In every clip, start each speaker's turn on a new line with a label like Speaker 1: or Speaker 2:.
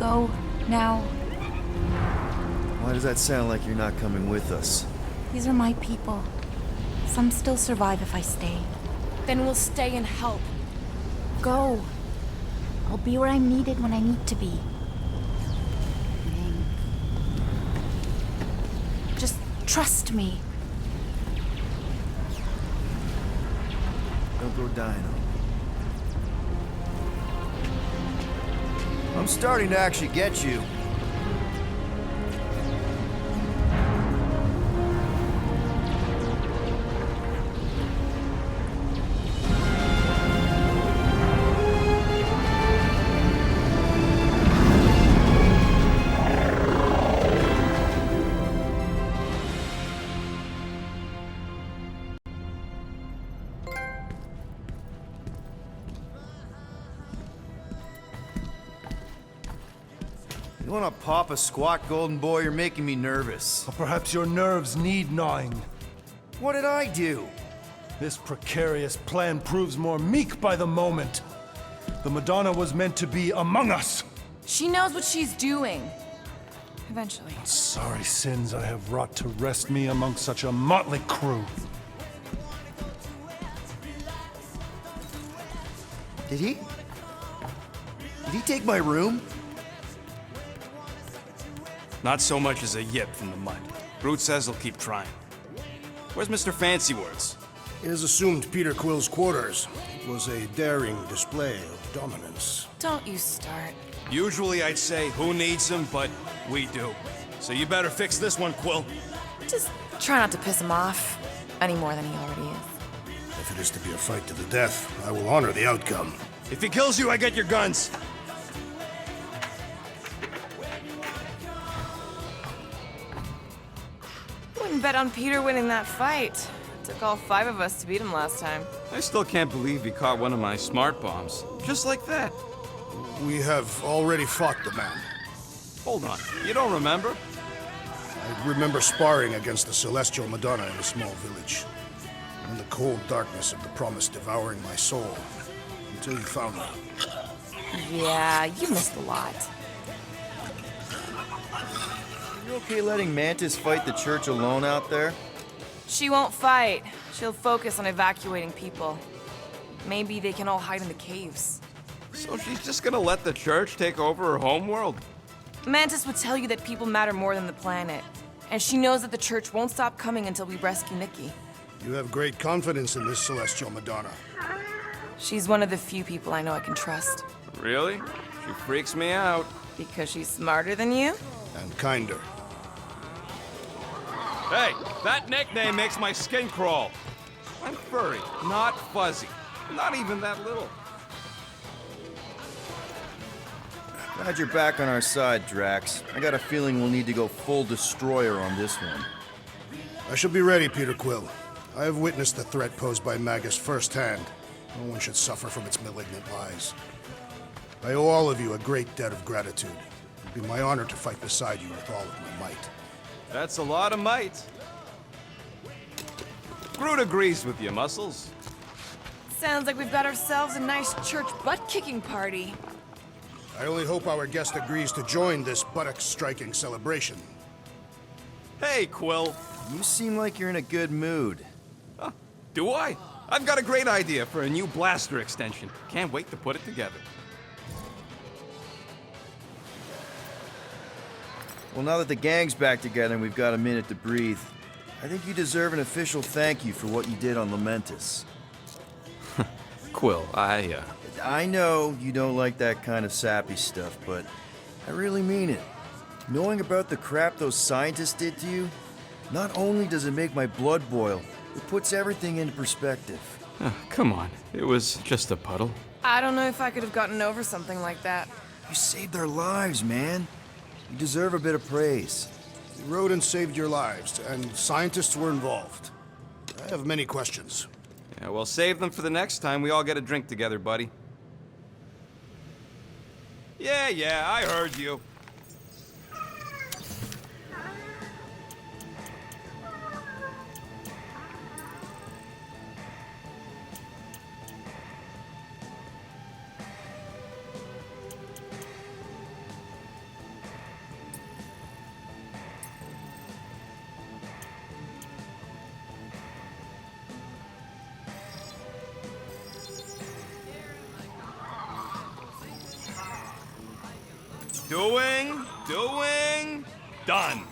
Speaker 1: Go, now.
Speaker 2: Why does that sound like you're not coming with us?
Speaker 1: These are my people. Some still survive if I stay.
Speaker 3: Then we'll stay and help.
Speaker 1: Go. I'll be where I'm needed when I need to be. Just trust me.
Speaker 2: Don't go dying on me. I'm starting to actually get you. You wanna pop a squat, golden boy? You're making me nervous.
Speaker 4: Or perhaps your nerves need gnawing.
Speaker 2: What did I do?
Speaker 4: This precarious plan proves more meek by the moment. The Madonna was meant to be among us.
Speaker 3: She knows what she's doing. Eventually.
Speaker 4: Sorry sins I have wrought to wrest me among such a motley crew.
Speaker 2: Did he take my room?
Speaker 5: Not so much as a yip from the mud. Brute says he'll keep trying. Where's Mr. Fancy Words?
Speaker 6: It is assumed Peter Quill's quarters. It was a daring display of dominance.
Speaker 3: Don't you start.
Speaker 5: Usually I'd say, who needs him, but we do. So you better fix this one, Quill.
Speaker 3: Just try not to piss him off any more than he already is.
Speaker 6: If it is to be a fight to the death, I will honor the outcome.
Speaker 5: If he kills you, I get your guns.
Speaker 3: Wouldn't bet on Peter winning that fight. Took all 5 of us to beat him last time.
Speaker 5: I still can't believe he caught one of my smart bombs. Just like that.
Speaker 6: We have already fought the man.
Speaker 5: Hold on, you don't remember?
Speaker 6: I remember sparring against the Celestial Madonna in a small village. In the cold darkness of the promise devouring my soul. Until you found me.
Speaker 3: Yeah, you missed a lot.
Speaker 2: Are you okay letting Mantis fight the church alone out there?
Speaker 3: She won't fight. She'll focus on evacuating people. Maybe they can all hide in the caves.
Speaker 5: So she's just gonna let the church take over her homeworld?
Speaker 3: Mantis would tell you that people matter more than the planet. And she knows that the church won't stop coming until we rescue Nikki.
Speaker 6: You have great confidence in this Celestial Madonna.
Speaker 3: She's one of the few people I know I can trust.
Speaker 5: Really? She freaks me out.
Speaker 3: Because she's smarter than you?
Speaker 6: And kinder.
Speaker 5: Hey, that nickname makes my skin crawl. I'm furry, not fuzzy. Not even that little.
Speaker 2: Glad you're back on our side, Drax. I got a feeling we'll need to go full destroyer on this one.
Speaker 6: I shall be ready, Peter Quill. I have witnessed the threat posed by Magus firsthand. No one should suffer from its malignant lies. I owe all of you a great debt of gratitude. It would be my honor to fight beside you with all of my might.
Speaker 5: That's a lot of might. Groot agrees with you, Muscles.
Speaker 3: Sounds like we've got ourselves a nice church butt-kicking party.
Speaker 6: I only hope our guest agrees to join this buttock-striking celebration.
Speaker 5: Hey, Quill.
Speaker 2: You seem like you're in a good mood.
Speaker 5: Huh, do I? I've got a great idea for a new blaster extension. Can't wait to put it together.
Speaker 2: Well, now that the gang's back together and we've got a minute to breathe, I think you deserve an official thank you for what you did on Lamentus.
Speaker 5: Quill,
Speaker 2: I know you don't like that kind of sappy stuff, but I really mean it. Knowing about the crap those scientists did to you, not only does it make my blood boil, it puts everything into perspective.
Speaker 5: come on. It was just a puddle.
Speaker 3: I don't know if I could have gotten over something like that.
Speaker 2: You saved their lives, man. You deserve a bit of praise.
Speaker 6: You rode and saved your lives, and scientists were involved. I have many questions.
Speaker 5: Yeah, well, save them for the next time we all get a drink together, buddy. Yeah, I heard you. Doing, done.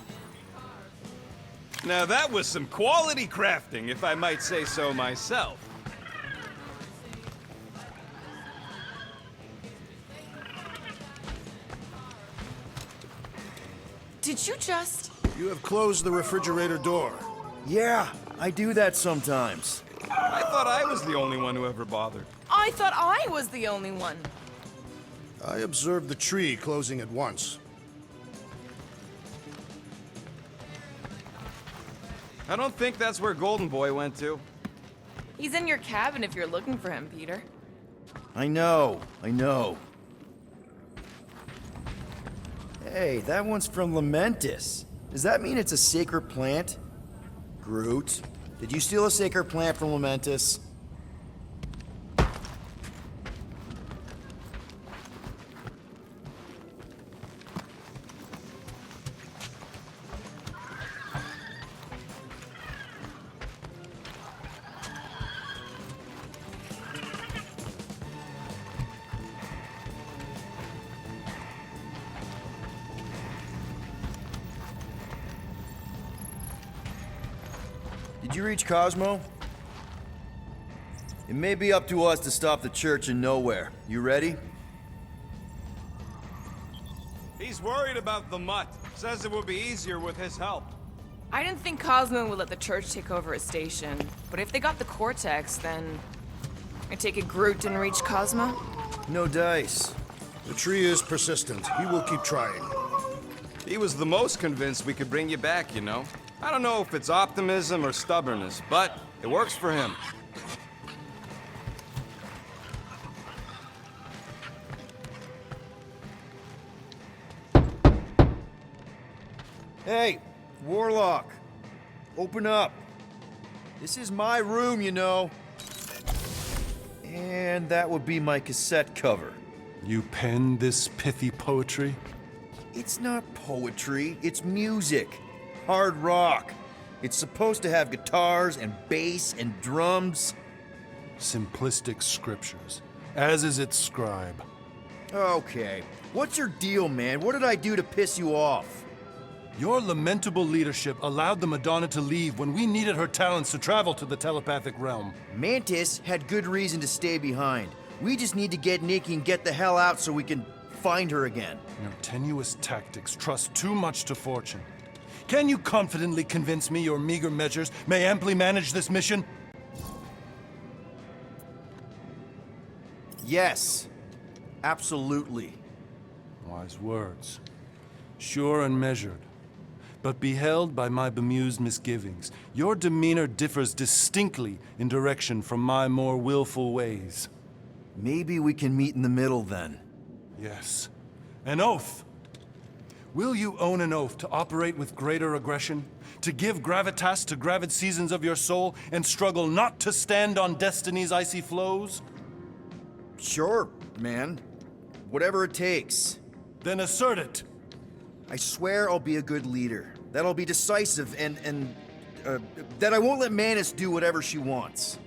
Speaker 5: Now that was some quality crafting, if I might say so myself.
Speaker 3: Did you just...
Speaker 6: You have closed the refrigerator door.
Speaker 2: Yeah, I do that sometimes.
Speaker 5: I thought I was the only one who ever bothered.
Speaker 3: I thought I was the only one.
Speaker 6: I observed the tree closing at once.
Speaker 5: I don't think that's where Golden Boy went to.
Speaker 3: He's in your cabin if you're looking for him, Peter.
Speaker 2: I know. Hey, that one's from Lamentis. Does that mean it's a sacred plant? Groot, did you steal a sacred plant from Lamentis? Did you reach Cosmo? It may be up to us to stop the church in nowhere. You ready?
Speaker 5: He's worried about the mutt. Says it will be easier with his help.
Speaker 3: I didn't think Cosmo would let the church take over his station, but if they got the Cortex, then... I take it Groot didn't reach Cosmo?
Speaker 2: No dice.
Speaker 6: The tree is persistent. He will keep trying.
Speaker 5: He was the most convinced we could bring you back, you know. I don't know if it's optimism or stubbornness, but it works for him.
Speaker 2: Hey, Warlock. Open up. This is my room, you know. And that would be my cassette cover.
Speaker 4: You penned this pithy poetry?
Speaker 2: It's not poetry, it's music. Hard rock. It's supposed to have guitars and bass and drums.
Speaker 4: Simplistic scriptures, as is its scribe.
Speaker 2: Okay. What's your deal, man? What did I do to piss you off?
Speaker 4: Your lamentable leadership allowed the Madonna to leave when we needed her talents to travel to the telepathic realm.
Speaker 2: Mantis had good reason to stay behind. We just need to get Nikki and get the hell out so we can find her again.
Speaker 4: Your tenuous tactics trust too much to fortune. Can you confidently convince me your meager measures may amply manage this mission?
Speaker 2: Yes. Absolutely.
Speaker 4: Wise words. Sure and measured. But beheld by my bemused misgivings, your demeanor differs distinctly in direction from my more willful ways.
Speaker 2: Maybe we can meet in the middle then.
Speaker 4: Yes. An oath! Will you own an oath to operate with greater aggression? To give gravitas to gravid seasons of your soul and struggle not to stand on destiny's icy flows?
Speaker 2: Sure, man. Whatever it takes.
Speaker 4: Then assert it!
Speaker 2: I swear I'll be a good leader. That I'll be decisive and that I won't let Mantis do whatever she wants.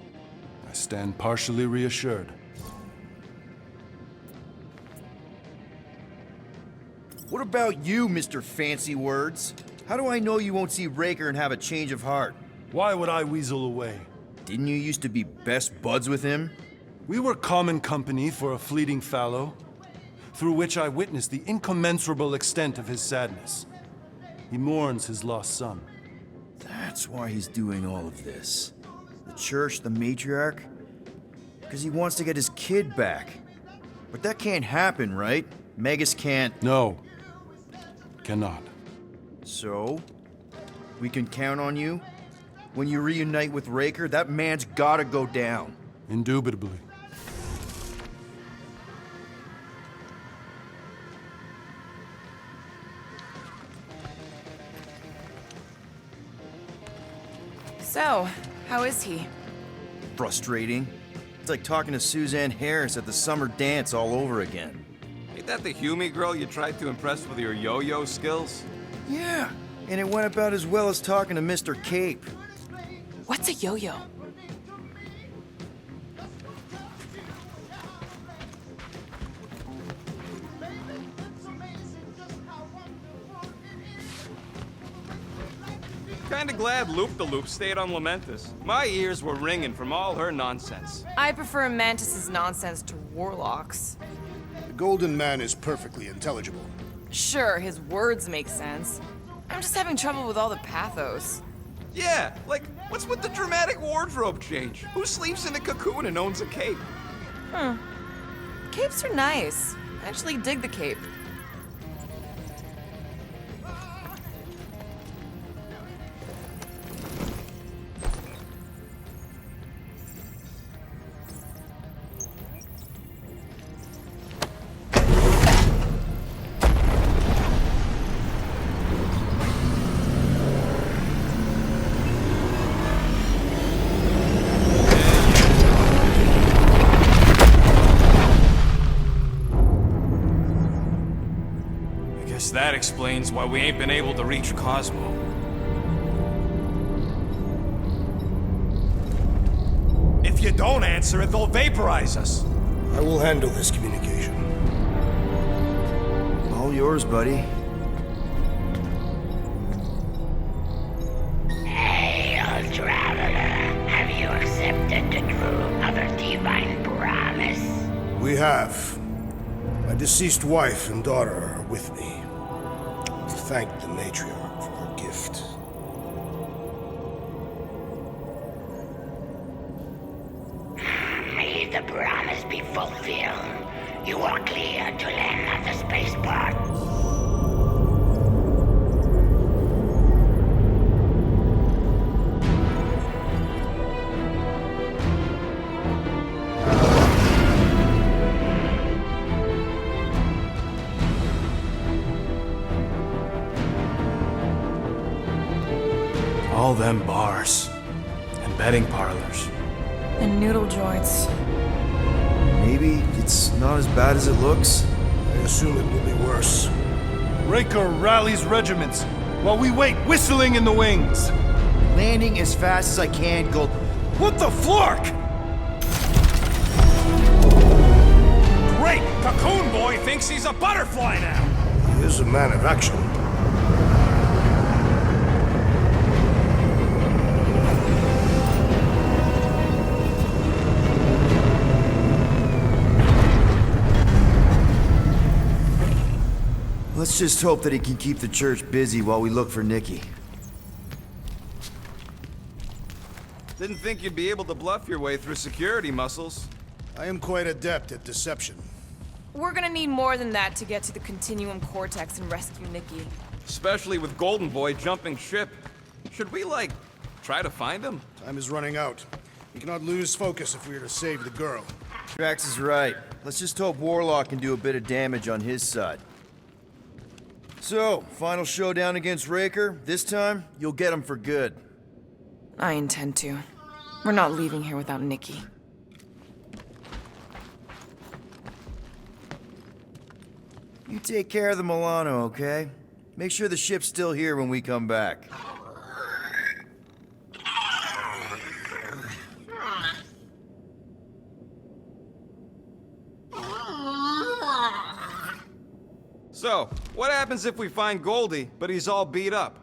Speaker 4: I stand partially reassured.
Speaker 2: What about you, Mr. Fancy Words? How do I know you won't see Raker and have a change of heart?
Speaker 4: Why would I weasel away?
Speaker 2: Didn't you used to be best buds with him?
Speaker 4: We were common company for a fleeting fallow, through which I witnessed the incommensurable extent of his sadness. He mourns his lost son.
Speaker 2: That's why he's doing all of this. The church, the matriarch? Because he wants to get his kid back. But that can't happen, right? Magus can't...
Speaker 4: No. Cannot.
Speaker 2: So? We can count on you? When you reunite with Raker, that man's gotta go down.
Speaker 4: Indubitably.
Speaker 3: So, how is he?
Speaker 2: Frustrating. It's like talking to Suzanne Harris at the summer dance all over again.
Speaker 5: Ain't that the Hume girl you tried to impress with your yo-yo skills?
Speaker 2: Yeah, and it went about as well as talking to Mr. Cape.
Speaker 3: What's a yo-yo?
Speaker 5: Kinda glad Loop-the-Loop stayed on Lamentus. My ears were ringing from all her nonsense.
Speaker 3: I prefer Mantis's nonsense to Warlock's.
Speaker 6: The Golden Man is perfectly intelligible.
Speaker 3: Sure, his words make sense. I'm just having trouble with all the pathos.
Speaker 5: Yeah, like, what's with the dramatic wardrobe change? Who sleeps in a cocoon and owns a cape?
Speaker 3: Capes are nice. I actually dig the cape.
Speaker 5: That explains why we ain't been able to reach Cosmo.
Speaker 7: If you don't answer it, they'll vaporize us.
Speaker 6: I will handle this communication.
Speaker 2: All yours, buddy.
Speaker 8: Hail, traveler. Have you accepted the truth of a divine promise?
Speaker 6: We have. My deceased wife and daughter are with me. Thank the matriarch for her gift.
Speaker 8: May the promise be fulfilled. You are clear to land at the spaceport.
Speaker 7: All them bars and betting parlors.
Speaker 3: And noodle joints.
Speaker 2: Maybe it's not as bad as it looks.
Speaker 6: I assume it will be worse.
Speaker 4: Raker rallies regiments while we wait whistling in the wings.
Speaker 2: Landing as fast as I can, Gold. What the flark?
Speaker 7: Great! Cocoon Boy thinks he's a butterfly now!
Speaker 6: He is a man of action.
Speaker 2: Let's just hope that he can keep the church busy while we look for Nikki.
Speaker 5: Didn't think you'd be able to bluff your way through security muscles.
Speaker 6: I am quite adept at deception.
Speaker 3: We're gonna need more than that to get to the Continuum Cortex and rescue Nikki.
Speaker 5: Especially with Golden Boy jumping ship. Should we, like, try to find him?
Speaker 6: Time is running out. We cannot lose focus if we are to save the girl.
Speaker 2: Drax is right. Let's just hope Warlock can do a bit of damage on his side. So, final showdown against Raker. This time, you'll get him for good.
Speaker 3: I intend to. We're not leaving here without Nikki.
Speaker 2: You take care of the Milano, okay? Make sure the ship's still here when we come back.
Speaker 5: So, what happens if we find Goldie, but he's all beat up?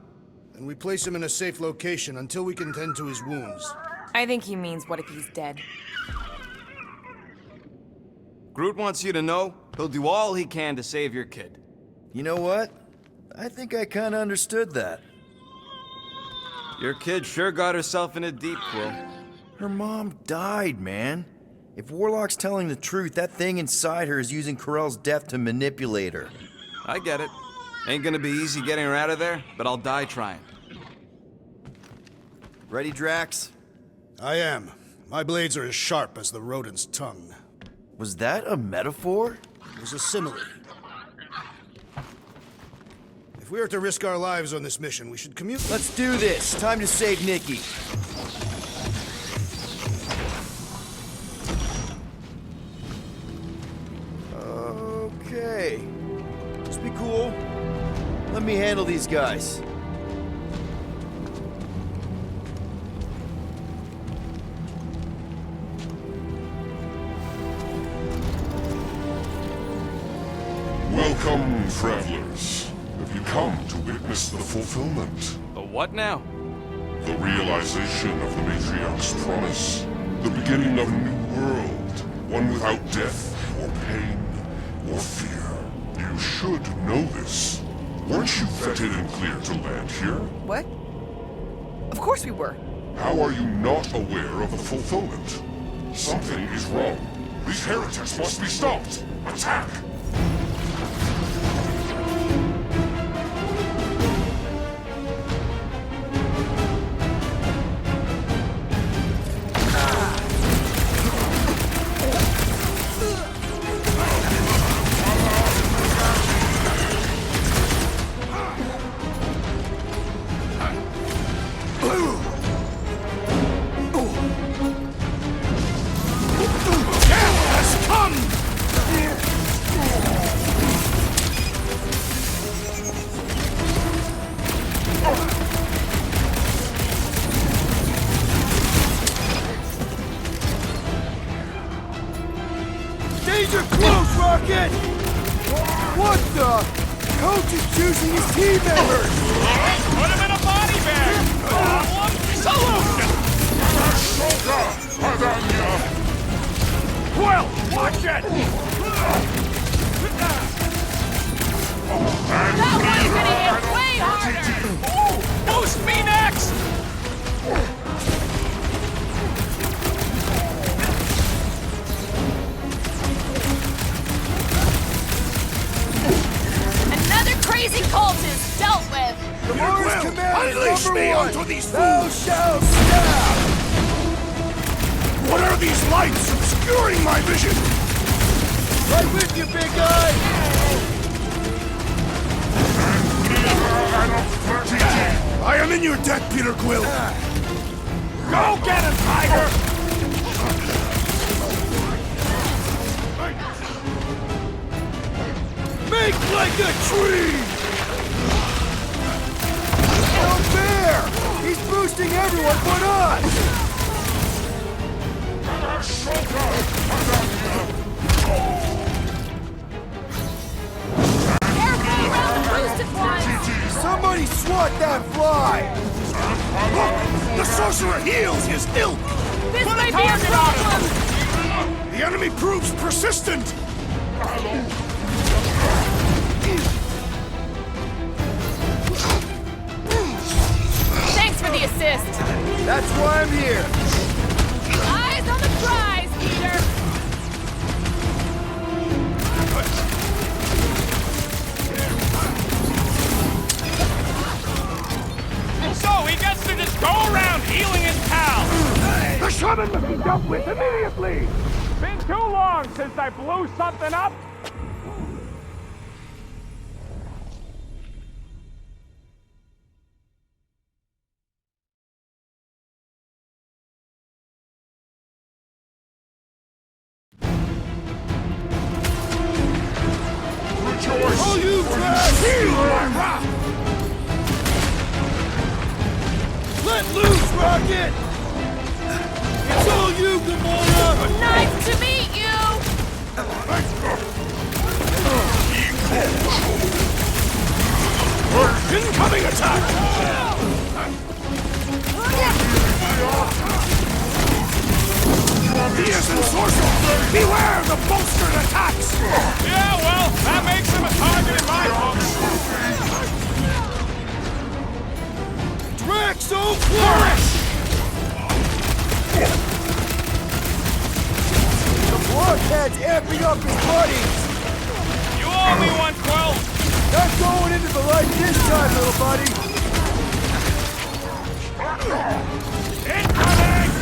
Speaker 6: And we place him in a safe location until we can tend to his wounds.
Speaker 3: I think he means, what if he's dead?
Speaker 5: Groot wants you to know he'll do all he can to save your kid.
Speaker 2: You know what? I think I kinda understood that.
Speaker 5: Your kid sure got herself in a deep, Quill.
Speaker 2: Her mom died, man. If Warlock's telling the truth, that thing inside her is using Ko-Rel's death to manipulate her.
Speaker 5: I get it. Ain't gonna be easy getting her out of there, but I'll die trying.
Speaker 2: Ready, Drax?
Speaker 6: I am. My blades are as sharp as the rodent's tongue.
Speaker 2: Was that a metaphor?
Speaker 6: It was a simile. If we are to risk our lives on this mission, we should commute.
Speaker 2: Let's do this. Time to save Nikki. Okay. Just be cool. Let me handle these guys.
Speaker 9: Welcome, travelers. Have you come to witness the fulfillment?
Speaker 5: The what now?
Speaker 9: The realization of the Matriarch's promise. The beginning of a new world. One without death, or pain, or fear. You should know this. Weren't you vetted and cleared to land here?
Speaker 3: What? Of course we were.
Speaker 9: How are you not aware of the fulfillment? Something is wrong. These heretics must be stopped. Attack!
Speaker 2: Danger close, Rocket! What the? Coach is choosing his team members!
Speaker 7: Put him in a body bag! Solution! Quill, watch it!
Speaker 3: That one's gonna hit way harder!
Speaker 7: Boost me next!
Speaker 3: Another crazy cult is dealt with!
Speaker 2: The Mars Command
Speaker 6: unleash me
Speaker 2: #1!
Speaker 6: onto these
Speaker 2: Thou
Speaker 6: fools!
Speaker 2: shalt stab!
Speaker 6: What are these lights obscuring my vision?
Speaker 2: Right with you, big guy!
Speaker 6: I am in your debt, Peter Quill.
Speaker 7: Go get him, Tiger!
Speaker 2: Make like a tree! No fair! He's boosting everyone but us!
Speaker 3: Careful around the boosted ones!
Speaker 2: Somebody swat that fly!
Speaker 6: Look! The sorcerer heals his ilk!
Speaker 3: This might be a problem!
Speaker 6: The enemy proves persistent!
Speaker 3: Thanks for the assist!
Speaker 2: That's why I'm here!
Speaker 3: Eyes on the prize, Peter!
Speaker 7: So he gets to just go around healing his pals!
Speaker 6: The shaman must be dealt with immediately!
Speaker 7: Been too long since I blew something up!
Speaker 2: Oh, you trash!
Speaker 6: Feel my wrath!
Speaker 2: Let loose, Rocket! It's all you, Gamora!
Speaker 3: Nice to meet you!
Speaker 6: Incoming attack! He is ensorcelled! Beware the bolstered attacks!
Speaker 7: Yeah, well, that makes him a target in my book!
Speaker 2: Draxo Flourish! The blockhead's amping up his buddies!
Speaker 7: You owe me one, Quill!
Speaker 2: Not going into the light this time, little buddy!
Speaker 7: Incoming!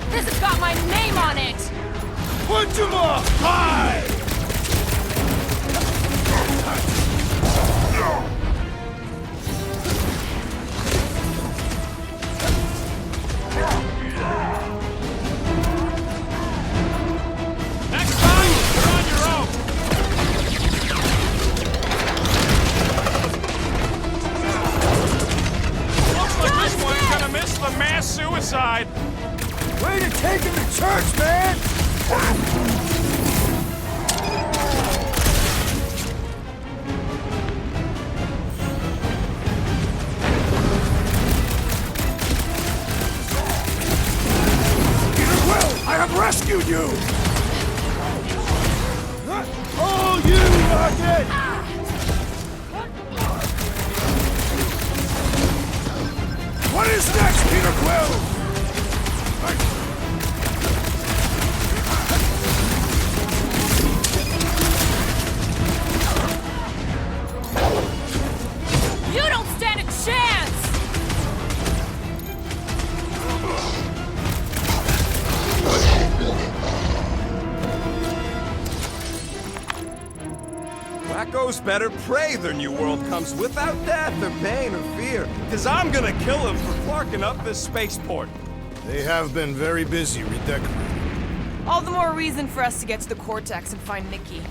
Speaker 3: This has got my name on it!
Speaker 2: Punch him off! High!
Speaker 7: Next time, you're on your own! Looks like this one's gonna miss the mass suicide!
Speaker 2: Way to take him to church, man!
Speaker 6: you! Oh, you rocket! What is next, Peter Quill?
Speaker 3: You don't stand a chance!
Speaker 5: Wacko's better pray their new world comes without death or pain or fear, because I'm gonna kill him for clarking up this spaceport.
Speaker 6: They have been very busy redecorating.
Speaker 3: All the more reason for us to get to the Cortex and find Nikki.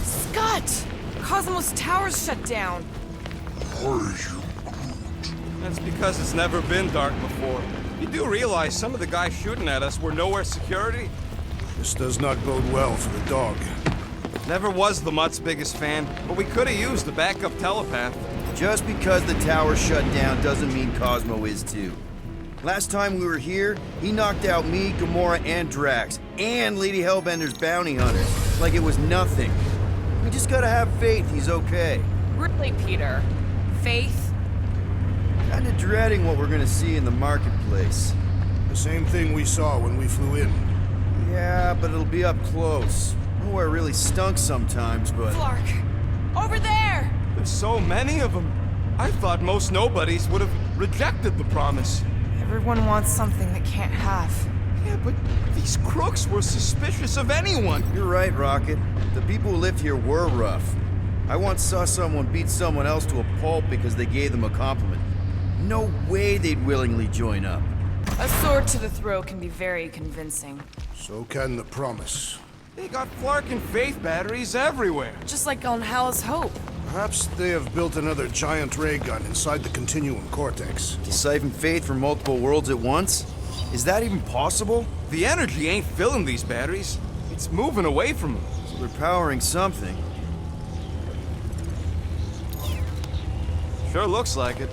Speaker 3: Scott! Cosmos Tower's shut down.
Speaker 5: That's because it's never been dark before. You do realize some of the guys shooting at us were nowhere security?
Speaker 6: This does not bode well for the dog.
Speaker 5: Never was the Mutt's biggest fan, but we could have used a backup telepath.
Speaker 2: Just because the tower shut down doesn't mean Cosmo is too. Last time we were here, he knocked out me, Gamora, and Drax, and Lady Hellbender's bounty hunters, like it was nothing. We just gotta have faith he's okay.
Speaker 3: Really, Peter? Faith?
Speaker 2: Kinda dreading what we're gonna see in the marketplace.
Speaker 6: The same thing we saw when we flew in.
Speaker 2: Yeah, but it'll be up close. Nowhere really stunk sometimes, but...
Speaker 3: Flark! Over there!
Speaker 5: There's so many of them. I thought most nobodies would have rejected the promise.
Speaker 3: Everyone wants something they can't have.
Speaker 5: Yeah, but these crooks were suspicious of anyone.
Speaker 2: You're right, Rocket. The people who lived here were rough. I once saw someone beat someone else to a pulp because they gave them a compliment. No way they'd willingly join up.
Speaker 3: A sword to the throat can be very convincing.
Speaker 6: So can the promise.
Speaker 5: They got Flark and Faith batteries everywhere.
Speaker 3: Just like on Hala's Hope.
Speaker 6: Perhaps they have built another giant ray gun inside the Continuum Cortex.
Speaker 2: To siphon faith from multiple worlds at once? Is that even possible?
Speaker 5: The energy ain't filling these batteries. It's moving away from them.
Speaker 2: So they're powering something.
Speaker 5: Sure looks like it.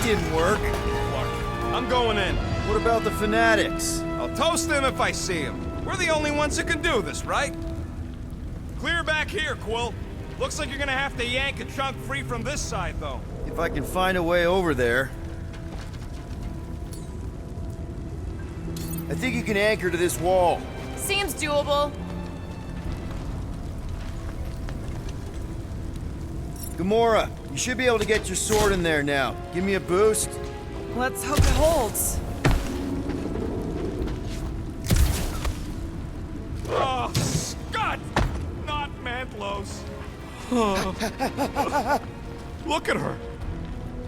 Speaker 2: didn't work.
Speaker 5: I'm going in.
Speaker 2: What about the fanatics?
Speaker 5: I'll toast them if I see them. We're the only ones who can do this, right? Clear back here, Quill. Looks like you're gonna have to yank a chunk free from this side, though.
Speaker 2: If I can find a way over there. I think you can anchor to this wall.
Speaker 3: Seems doable.
Speaker 2: Gamora, you should be able to get your sword in there now. Give me a boost.
Speaker 3: Let's hope it holds.
Speaker 5: Oh, Scott! Not Mantlos. Look at her.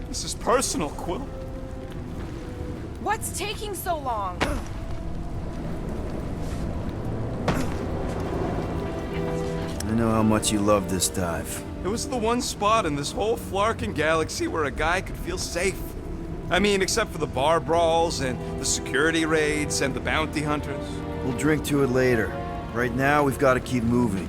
Speaker 5: This is personal, Quill.
Speaker 3: What's taking so long?
Speaker 2: I know how much you love this dive.
Speaker 5: It was the one spot in this whole Flarkin galaxy where a guy could feel safe. I mean, except for the bar brawls and the security raids and the bounty hunters.
Speaker 2: We'll drink to it later. Right now, we've got to keep moving.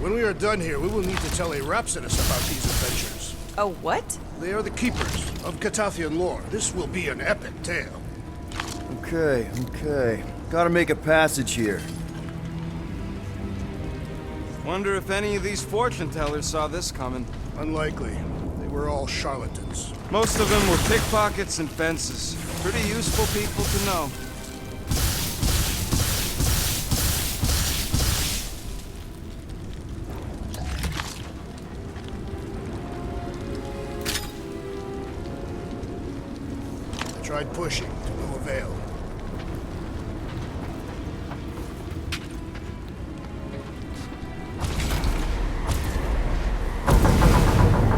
Speaker 6: When we are done here, we will need to tell a Rhapsodist about these adventures.
Speaker 3: Oh, what?
Speaker 6: They are the keepers of Catathian lore. This will be an epic tale.
Speaker 2: Okay. Gotta make a passage here.
Speaker 5: Wonder if any of these fortune tellers saw this coming.
Speaker 6: Unlikely. They were all charlatans.
Speaker 5: Most of them were pickpockets and fences. Pretty useful people to know.
Speaker 6: I tried pushing, to no avail.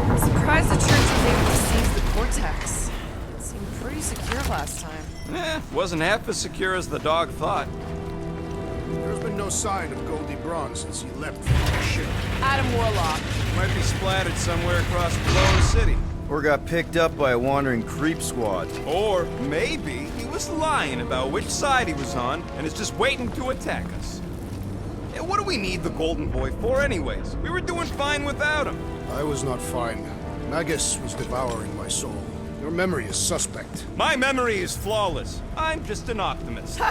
Speaker 3: I'm surprised the church was able to seize the Cortex. It seemed pretty secure last time.
Speaker 5: Wasn't half as secure as the dog thought.
Speaker 6: There's been no sign of Goldie Braun since he leapt from the ship.
Speaker 3: Adam Warlock.
Speaker 5: Might be splattered somewhere across below the city.
Speaker 2: Or got picked up by a wandering creep squad.
Speaker 5: Or maybe he was lying about which side he was on and is just waiting to attack us. Yeah, what do we need the Golden Boy for anyways? We were doing fine without him.
Speaker 6: I was not fine. Magus was devouring my soul. Your memory is suspect.
Speaker 5: My memory is flawless. I'm just an optimist.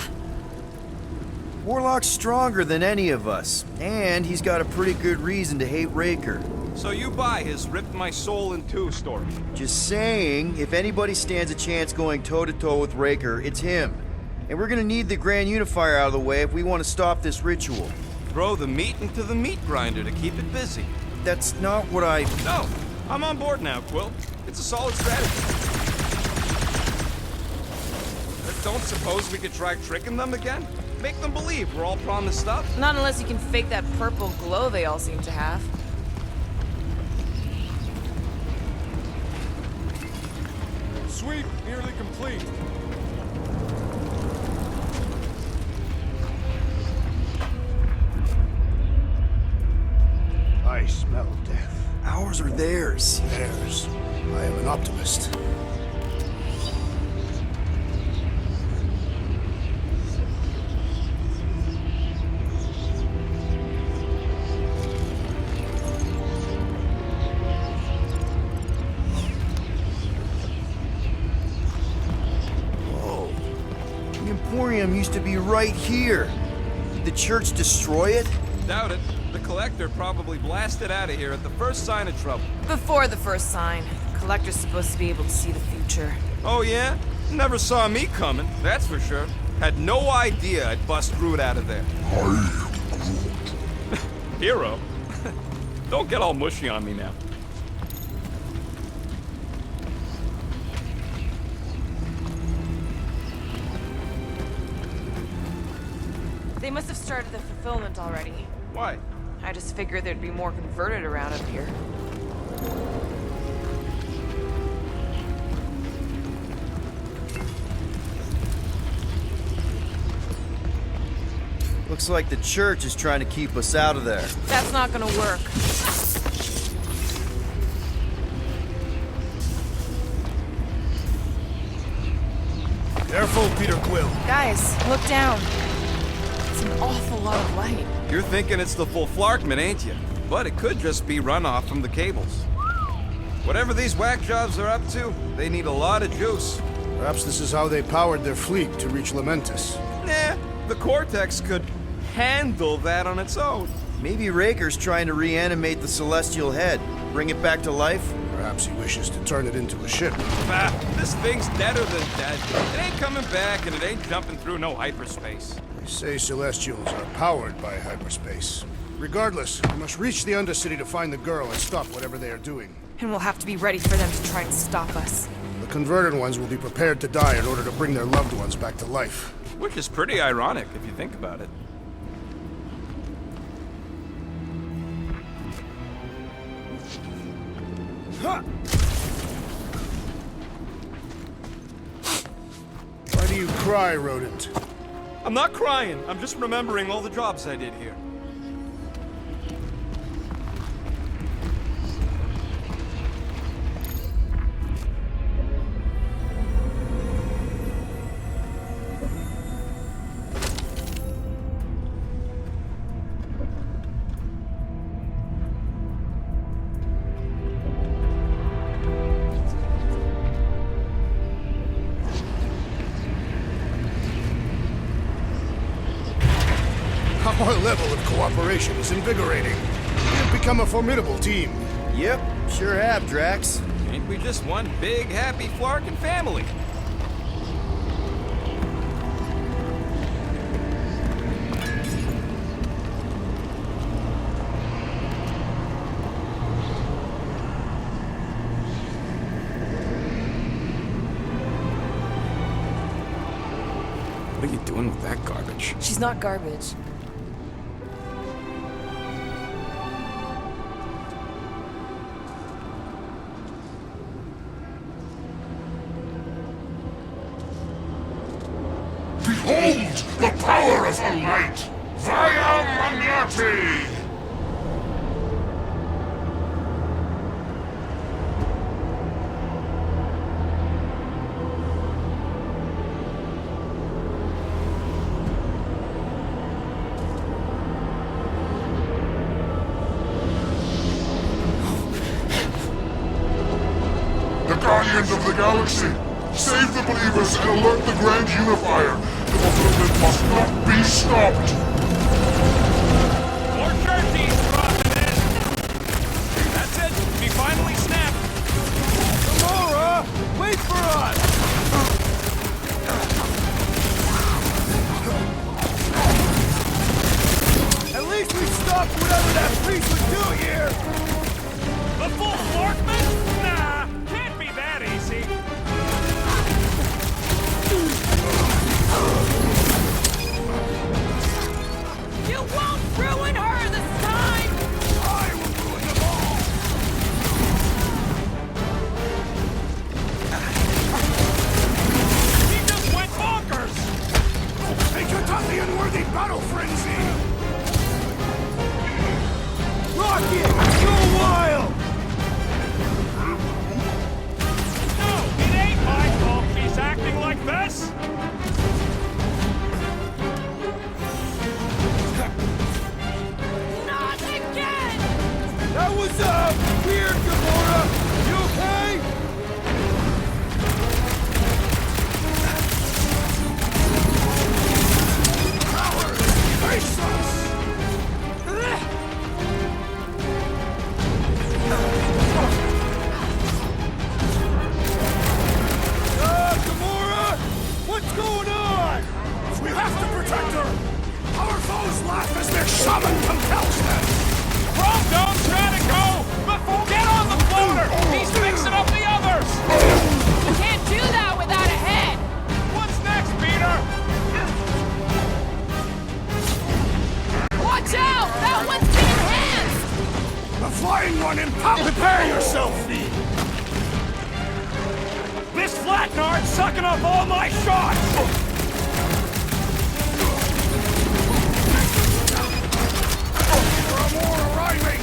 Speaker 2: Warlock's stronger than any of us, and he's got a pretty good reason to hate Raker.
Speaker 5: So you buy his ripped my soul in two story.
Speaker 2: Just saying, if anybody stands a chance going toe-to-toe with Raker, it's him. And we're gonna need the Grand Unifier out of the way if we want to stop this ritual.
Speaker 5: Throw the meat into the meat grinder to keep it busy.
Speaker 2: That's not what I...
Speaker 5: No, I'm on board now, Quill. It's a solid strategy. Don't suppose we could try tricking them again? Make them believe we're all promised stuff?
Speaker 3: Not unless you can fake that purple glow they all seem to have.
Speaker 4: Sweep nearly complete.
Speaker 6: I smell death.
Speaker 2: Ours or theirs?
Speaker 6: Theirs. I am an optimist.
Speaker 2: Whoa. The Emporium used to be right here. Did the church destroy it?
Speaker 5: Doubt it. The Collector probably blasted out of here at the first sign of trouble.
Speaker 3: Before the first sign. Collector's supposed to be able to see the future.
Speaker 5: Oh yeah? Never saw me coming, that's for sure. Had no idea I'd bust Groot out of there. Hero? Don't get all mushy on me now.
Speaker 3: They must have started the fulfillment already.
Speaker 5: Why?
Speaker 3: I just figured there'd be more converted around up here.
Speaker 2: Looks like the church is trying to keep us out of there.
Speaker 3: That's not gonna work.
Speaker 6: Careful, Peter Quill.
Speaker 3: Guys, look down. awful lot of light.
Speaker 5: You're thinking it's the full Flarkman, ain't you? But it could just be runoff from the cables. Whatever these whack jobs are up to, they need a lot of juice.
Speaker 6: Perhaps this is how they powered their fleet to reach Lamentus.
Speaker 5: Nah, the Cortex could handle that on its own.
Speaker 2: Maybe Raker's trying to reanimate the Celestial Head, bring it back to life?
Speaker 6: Perhaps he wishes to turn it into a ship.
Speaker 5: Bah, this thing's deader than dead. It ain't coming back, and it ain't jumping through no hyperspace.
Speaker 6: They say Celestials are powered by hyperspace. Regardless, we must reach the Undercity to find the girl and stop whatever they are doing.
Speaker 3: And we'll have to be ready for them to try and stop us.
Speaker 6: The converted ones will be prepared to die in order to bring their loved ones back to life.
Speaker 5: Which is pretty ironic, if you think about it.
Speaker 6: Why do you cry, rodent?
Speaker 5: I'm not crying. I'm just remembering all the jobs I did here.
Speaker 6: Our level of cooperation is invigorating. We've become a formidable team.
Speaker 2: Yep, sure have, Drax.
Speaker 5: Ain't we just one big, happy Flarkin family? What are you doing with that garbage?
Speaker 3: She's not garbage.
Speaker 9: Behold the power of the light! Via Magnati! The Guardians of the Galaxy! Save the believers and alert the Grand Unifier! The movement must not be stopped!
Speaker 7: More jerseys dropping in. That's it. We finally snapped.
Speaker 5: Gamora! Wait for us!
Speaker 7: At least we stopped whatever that priest was doing here. The full Flarkman? Nah, can't be that easy.
Speaker 3: You won't ruin her this time!
Speaker 7: I will ruin them all. He just went bonkers.
Speaker 6: Take your on the unworthy battle frenzy!
Speaker 7: Rocket, go wild! No, it ain't my fault she's acting like this.
Speaker 3: Not again!
Speaker 7: That was, weird, Gamora! You okay?
Speaker 6: Face us!
Speaker 7: Gamora! What's going on?
Speaker 6: We have to protect her! Our foes laugh as their shaman compels them!
Speaker 7: Brom, don't try to go! Get on the floater! He's fixing up the others!
Speaker 3: You can't do that without a head!
Speaker 7: What's next, Peter?
Speaker 3: Watch out! That one's been enhanced!
Speaker 6: The flying one empowered! Prepare yourself, V!
Speaker 7: This Flatnard's sucking up all my shots!
Speaker 6: There are more arriving!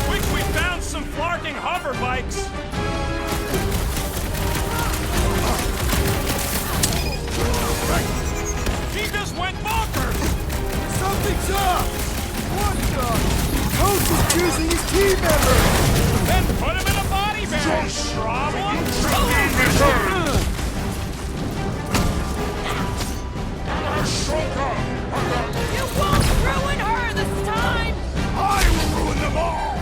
Speaker 7: Wish we found some flarking hover bikes! He just went bonkers!
Speaker 6: So
Speaker 7: team members! Then put him in a body bag! Problem?
Speaker 3: You won't ruin her this time!
Speaker 7: I will ruin them all!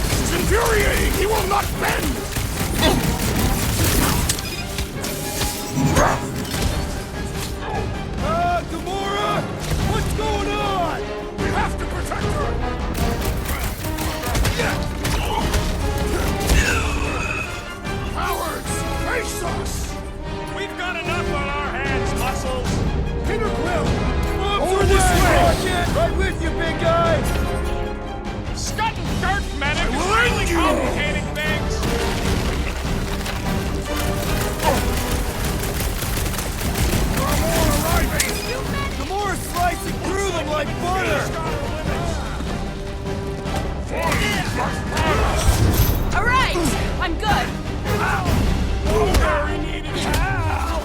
Speaker 7: This is infuriating! He will not bend! Gamora! What's going on? We have to protect her! Cowards! Face us! We've got enough on our hands, Muscles! Peter Quill! Over this way! Right with you, big guy! Scott and Dirt Medic is really complicating things! Gamora arriving! Gamora's slicing through them like butter!
Speaker 3: All right, I'm good.
Speaker 7: Oh, very needed help!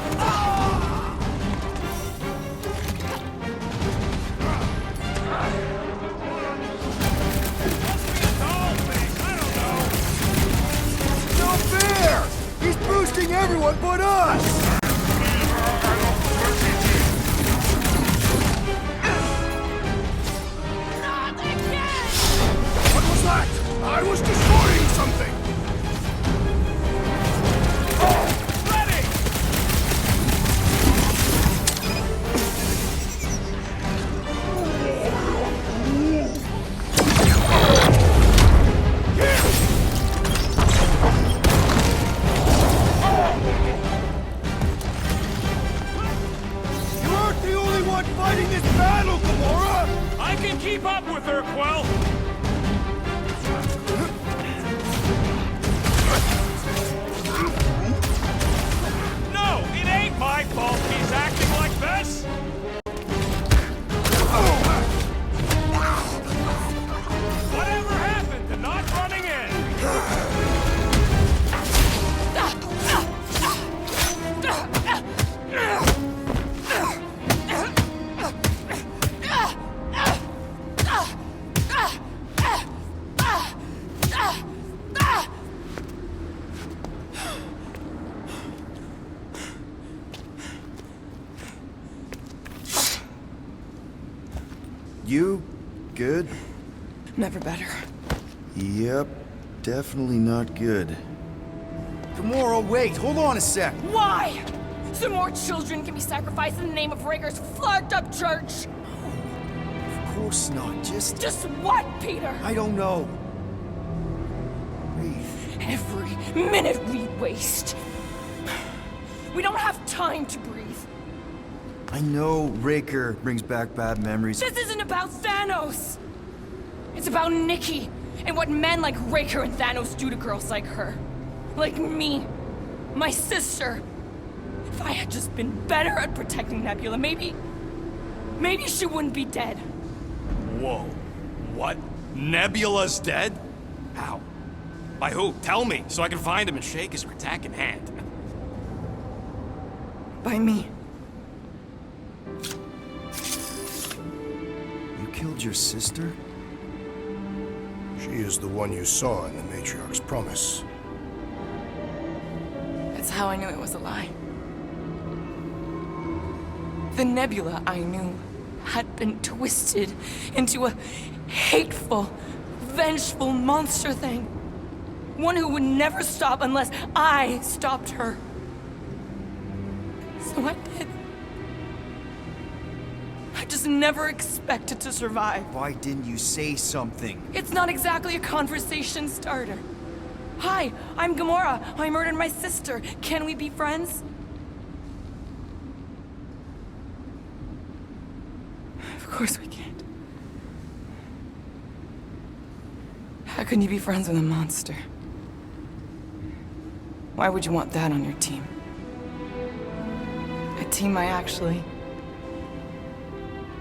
Speaker 7: Must be a doll face, I don't know. No fair! He's boosting everyone but us!
Speaker 3: Not again!
Speaker 7: What was that? I was destroying something! Ready! You aren't the only one fighting this battle, Gamora! I can keep up with her, Quill! No, it ain't my fault he's acting like this! Whatever happened to not running in?
Speaker 2: You good?
Speaker 3: Never better.
Speaker 2: Yep, definitely not good. Gamora, wait, hold on a sec.
Speaker 3: Why? So more children can be sacrificed in the name of Raker's flagged up church?
Speaker 2: Of course not,
Speaker 3: Just what, Peter?
Speaker 2: I don't know. Breathe.
Speaker 3: Every minute we waste. We don't have time to breathe.
Speaker 2: I know Raker brings back bad memories.
Speaker 3: This isn't about Thanos. It's about Nikki and what men like Raker and Thanos do to girls like her. Like me. My sister. If I had just been better at protecting Nebula, maybe she wouldn't be dead.
Speaker 5: Whoa. What? Nebula's dead? How? By who? Tell me, so I can find him and shake his attacking hand.
Speaker 3: By me.
Speaker 2: You killed your sister?
Speaker 6: She is the one you saw in the Matriarch's promise.
Speaker 3: That's how I knew it was a lie. The Nebula I knew had been twisted into a hateful, vengeful monster thing. One who would never stop unless I stopped her. So I did. I just never expected to survive.
Speaker 2: Why didn't you say something?
Speaker 3: It's not exactly a conversation starter. Hi, I'm Gamora. I murdered my sister. Can we be friends? Of course we can't. How can you be friends with a monster? Why would you want that on your team? A team I actually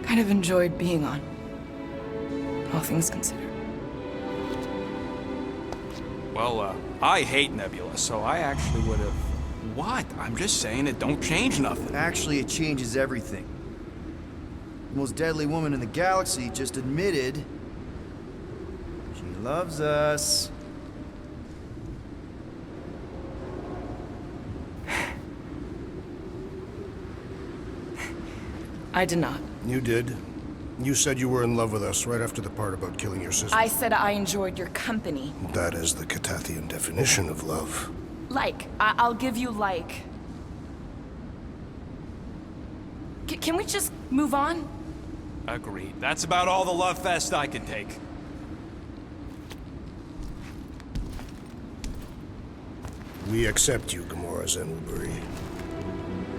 Speaker 3: kind of enjoyed being on, all things considered.
Speaker 5: Well, I hate Nebula, so I actually would have... What? I'm just saying it don't change nothing.
Speaker 2: Actually, it changes everything. the most deadly woman in the galaxy, just admitted she loves us.
Speaker 3: I did not.
Speaker 6: You did. You said you were in love with us right after the part about killing your sister.
Speaker 3: I said I enjoyed your company.
Speaker 6: That is the Catathian definition of love.
Speaker 3: Like. I'll give you like. Can we just move on?
Speaker 5: Agreed. That's about all the love fest I can take.
Speaker 6: We accept you, Gamora Zenuburi.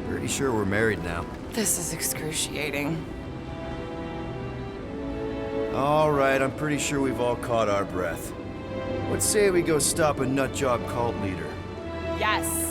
Speaker 2: Pretty sure we're married now.
Speaker 3: This is excruciating.
Speaker 2: All right, I'm pretty sure we've all caught our breath. Let's say we go stop a nutjob cult leader.
Speaker 3: Yes.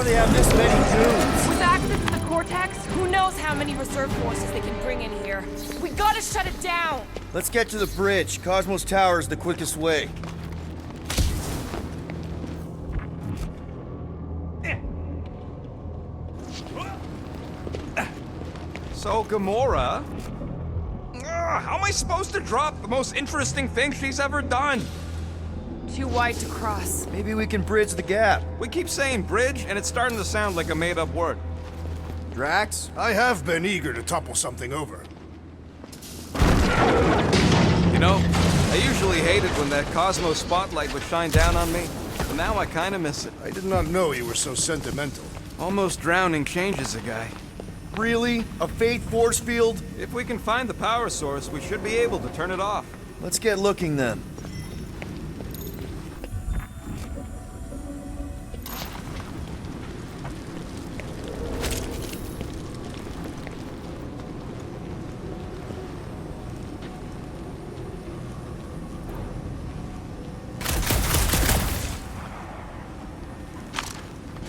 Speaker 2: do they have this many goons?
Speaker 3: With access to the Cortex, who knows how many reserve forces they can bring in here. We gotta shut it down!
Speaker 2: Let's get to the bridge. Cosmos Tower is the quickest way.
Speaker 5: So, Gamora... how am I supposed to drop the most interesting thing she's ever done?
Speaker 3: Too wide to cross.
Speaker 2: Maybe we can bridge the gap.
Speaker 5: We keep saying bridge, and it's starting to sound like a made-up word.
Speaker 2: Drax?
Speaker 6: I have been eager to topple something over.
Speaker 5: You know, I usually hated when that Cosmos spotlight would shine down on me, but now I kinda miss it.
Speaker 6: I did not know you were so sentimental.
Speaker 5: Almost drowning changes a guy.
Speaker 2: Really? A faith force field?
Speaker 5: If we can find the power source, we should be able to turn it off.
Speaker 2: Let's get looking then.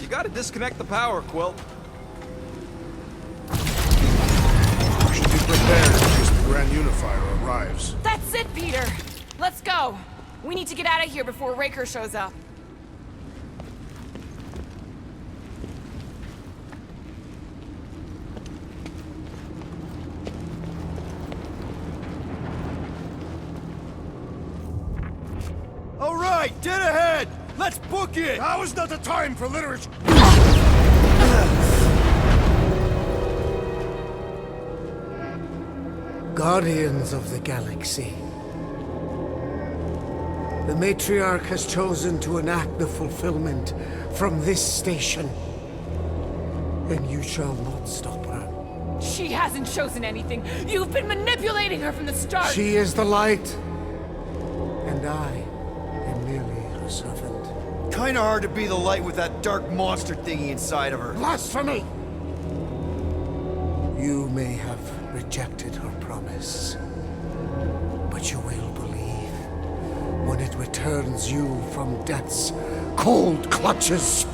Speaker 5: You gotta disconnect the power, Quill.
Speaker 6: We should be prepared in case the Grand Unifier arrives.
Speaker 3: That's it, Peter! Let's go! We need to get out of here before Raker shows up.
Speaker 2: All right, dead ahead! Let's book it!
Speaker 6: Now is not the time for literature.
Speaker 10: Guardians of the Galaxy. The Matriarch has chosen to enact the fulfillment from this station. And you shall not stop her.
Speaker 3: She hasn't chosen anything. You've been manipulating her from the start.
Speaker 10: She is the light. And I am merely her servant.
Speaker 2: Kinda hard to be the light with that dark monster thingy inside of her.
Speaker 10: Blasphemy! You may have rejected her promise, but you will believe when it returns you from death's cold clutches.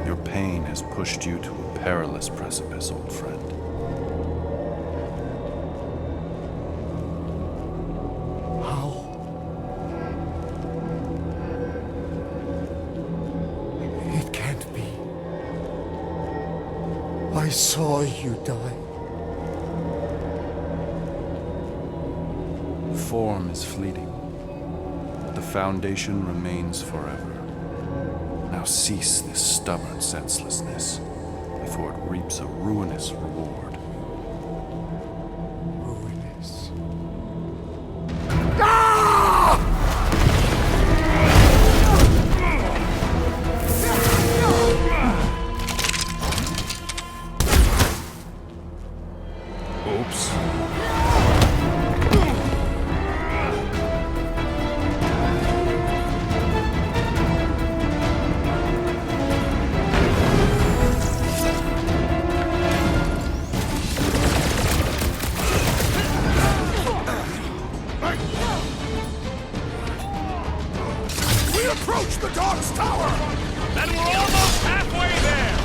Speaker 4: Your pain has pushed you to a perilous precipice, old friend.
Speaker 10: I saw you die.
Speaker 4: Form is fleeting, but the foundation remains forever. Now cease this stubborn senselessness before it reaps a ruinous reward.
Speaker 10: Ruinous.
Speaker 2: Oops.
Speaker 6: We approach the Dog's Tower!
Speaker 7: Then we're almost halfway there!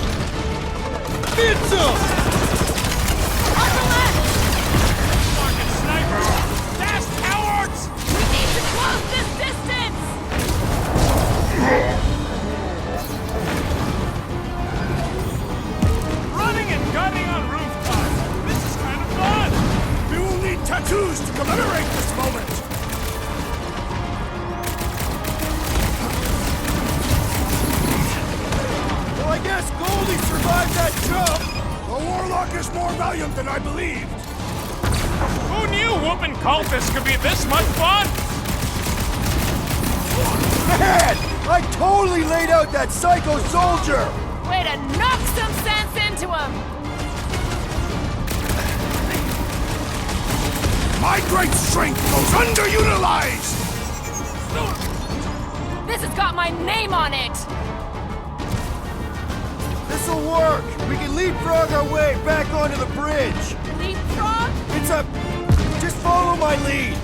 Speaker 2: Pizza!
Speaker 7: Fucking snipers! Dash cowards!
Speaker 3: We need to close this distance!
Speaker 7: Running and gunning on rooftops! This is kind of fun!
Speaker 6: We will need tattoos to commemorate this moment!
Speaker 2: Well, I guess Goldie survived that jump!
Speaker 6: The Warlock is more valiant than I believed!
Speaker 7: Who knew whooping cultists could be this much fun?
Speaker 2: Man! I totally laid out that psycho soldier!
Speaker 3: Way to knock some sense into him!
Speaker 6: My great strength goes underutilized!
Speaker 3: This has got my name on it!
Speaker 2: This This'll work! We can leapfrog our way back onto the bridge!
Speaker 3: Leapfrog?
Speaker 2: It's a... Just follow my lead!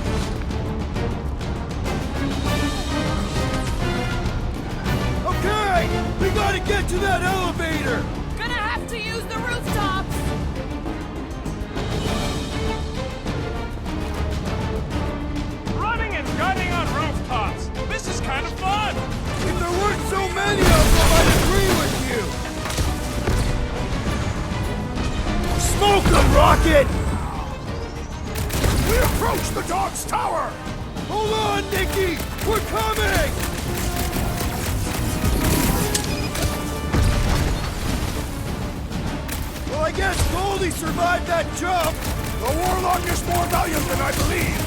Speaker 2: Okay! We gotta get to that elevator!
Speaker 3: Gonna have to use the rooftops!
Speaker 7: Running and gunning on rooftops. This is kind of fun.
Speaker 2: If there weren't so many of them, I'd agree with you! Smoke them, Rocket!
Speaker 6: We approach the dog's tower!
Speaker 2: Hold on, Nicky! We're coming! Well, I guess Goldie survived that jump!
Speaker 6: The Warlock is more valiant than I believe!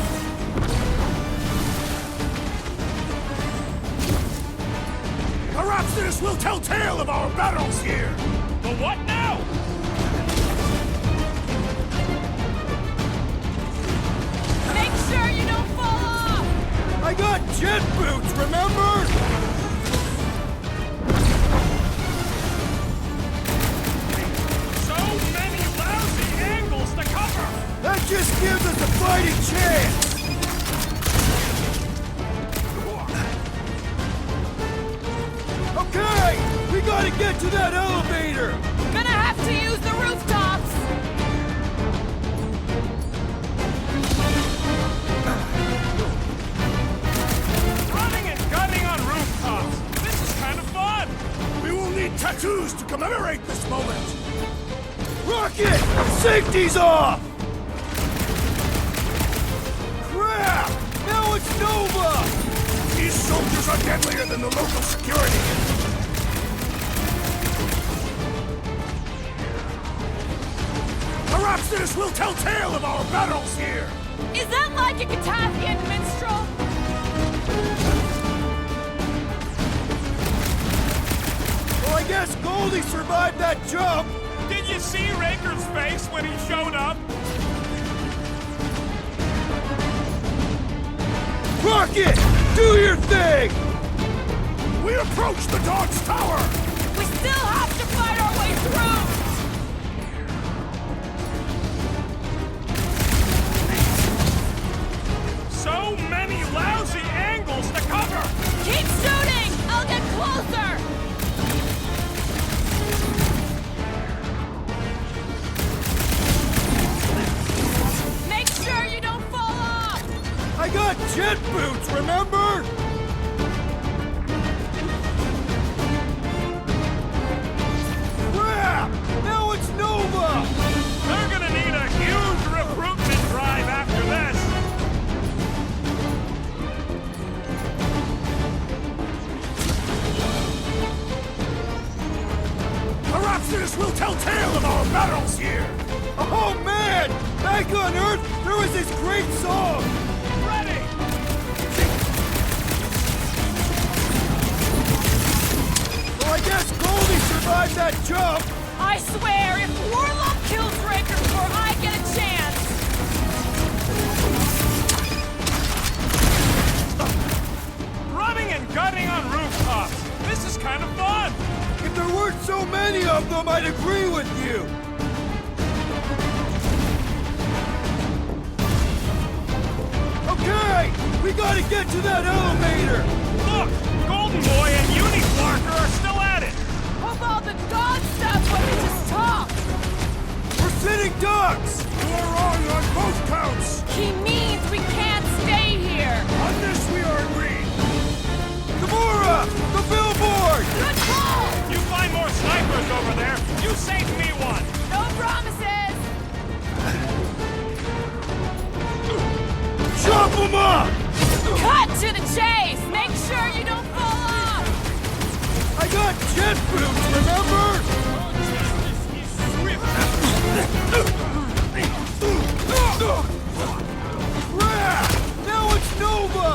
Speaker 6: Perhaps this will tell tale of our battles here!
Speaker 7: The what now?
Speaker 3: Make sure you don't fall off!
Speaker 2: I got jet boots, remember?
Speaker 7: So many lousy angles to cover.
Speaker 2: That just gives us a fighting chance! Okay! We gotta get to that elevator!
Speaker 3: Gonna have to use the rooftops!
Speaker 7: Running and gunning on rooftops. This is kind of fun.
Speaker 6: We will need tattoos to commemorate this moment!
Speaker 2: Rocket! Safety's off! Crap! Now it's Nova!
Speaker 6: These soldiers are deadlier than the local security! Perhaps this will tell tale of our battles here!
Speaker 3: Is that like a Cathathian minstrel?
Speaker 2: Well, I guess Goldie survived that jump!
Speaker 7: Did you see Raker's face when he showed up?
Speaker 2: Rocket! Do your thing!
Speaker 6: We approach the dog's tower!
Speaker 3: We still have to fight our way through!
Speaker 7: So many lousy angles to cover.
Speaker 3: Keep shooting! I'll get closer! Make sure you don't fall off!
Speaker 2: I got jet boots, remember? Crap! Now it's Nova!
Speaker 7: They're gonna need a huge recruitment drive after this.
Speaker 6: Perhaps this will tell tale of our battles here!
Speaker 2: Oh man! Back on Earth, there was this great song!
Speaker 7: Ready!
Speaker 2: Well, I guess Goldie survived that jump!
Speaker 3: I swear, if Warlock kills Raker before I get a chance!
Speaker 7: Running and gunning on rooftops. This is kind of fun.
Speaker 2: If there weren't so many of them, I'd agree with you! Okay! We gotta get to that elevator!
Speaker 7: Look, Golden Boy and Uniflarker are still at it.
Speaker 3: Hope all the dog stuff when we just talk!
Speaker 2: We're sitting ducks!
Speaker 6: You are wrong on both counts!
Speaker 3: He means we can't stay here!
Speaker 6: On this we are agreed!
Speaker 2: Gamora! The billboard!
Speaker 3: Good call!
Speaker 7: You find more snipers over there. You save me one.
Speaker 3: No promises!
Speaker 2: Chop them up!
Speaker 3: Cut to the chase! Make sure you don't fall off!
Speaker 2: I got jet boots, remember? Crap! Now it's Nova!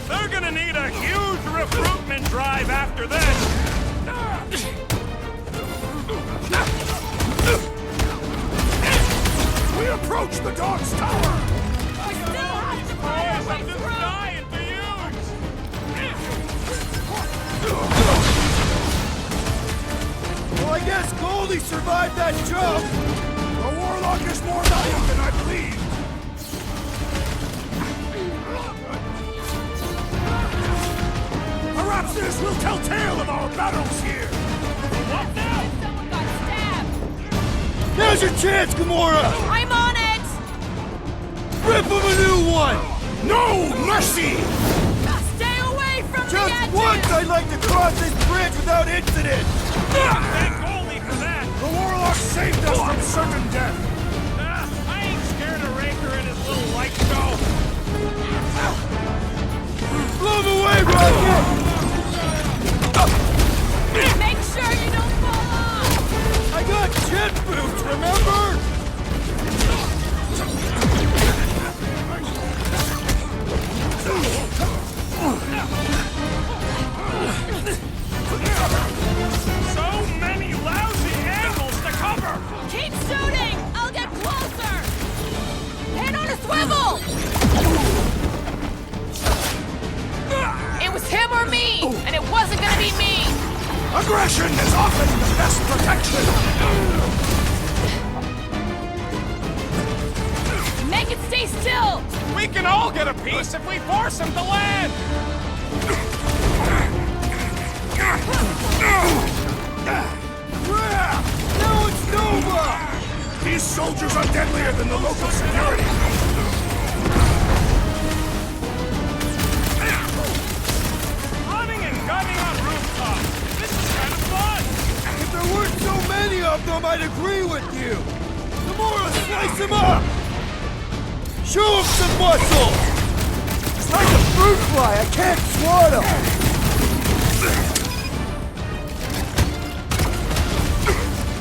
Speaker 7: They're gonna need a huge recruitment drive after this.
Speaker 6: We approach the dog's tower!
Speaker 3: We still have to fight our
Speaker 7: Boys,
Speaker 3: way
Speaker 7: I'm just
Speaker 3: through!
Speaker 7: dying to use.
Speaker 2: Well, Well, I guess Goldie survived that jump!
Speaker 6: The Warlock is more valiant than I believed! Perhaps this will tell tale of our battles here!
Speaker 3: What now? Someone got stabbed!
Speaker 2: Now's your chance, Gamora!
Speaker 3: I'm on it!
Speaker 2: Rip him a new one!
Speaker 6: No mercy!
Speaker 3: Stay away from the
Speaker 2: Just
Speaker 3: edges!
Speaker 2: once I'd like to cross this bridge without incident!
Speaker 7: Thank Goldie for that!
Speaker 6: The Warlock saved us from certain death!
Speaker 7: I ain't scared of Raker and his little light show!
Speaker 2: Blow him away, Rocket!
Speaker 3: Make sure you don't fall off!
Speaker 2: I got jet boots, remember?
Speaker 7: So many lousy angles to cover!
Speaker 3: Keep shooting! I'll get closer! Head on a swivel! It was him or me! And it wasn't gonna be me!
Speaker 6: Aggression is often the best protection!
Speaker 3: Make it stay still!
Speaker 7: We can all get a piece if we force him to land!
Speaker 6: Now it's Nova! These soldiers are deadlier than the local security!
Speaker 7: Running and gunning on rooftops! This is kind of fun!
Speaker 2: If there weren't so many of them, I'd agree with you! Gamora, slice him up! Show him some muscle! It's like a fruit fly, I can't swat him!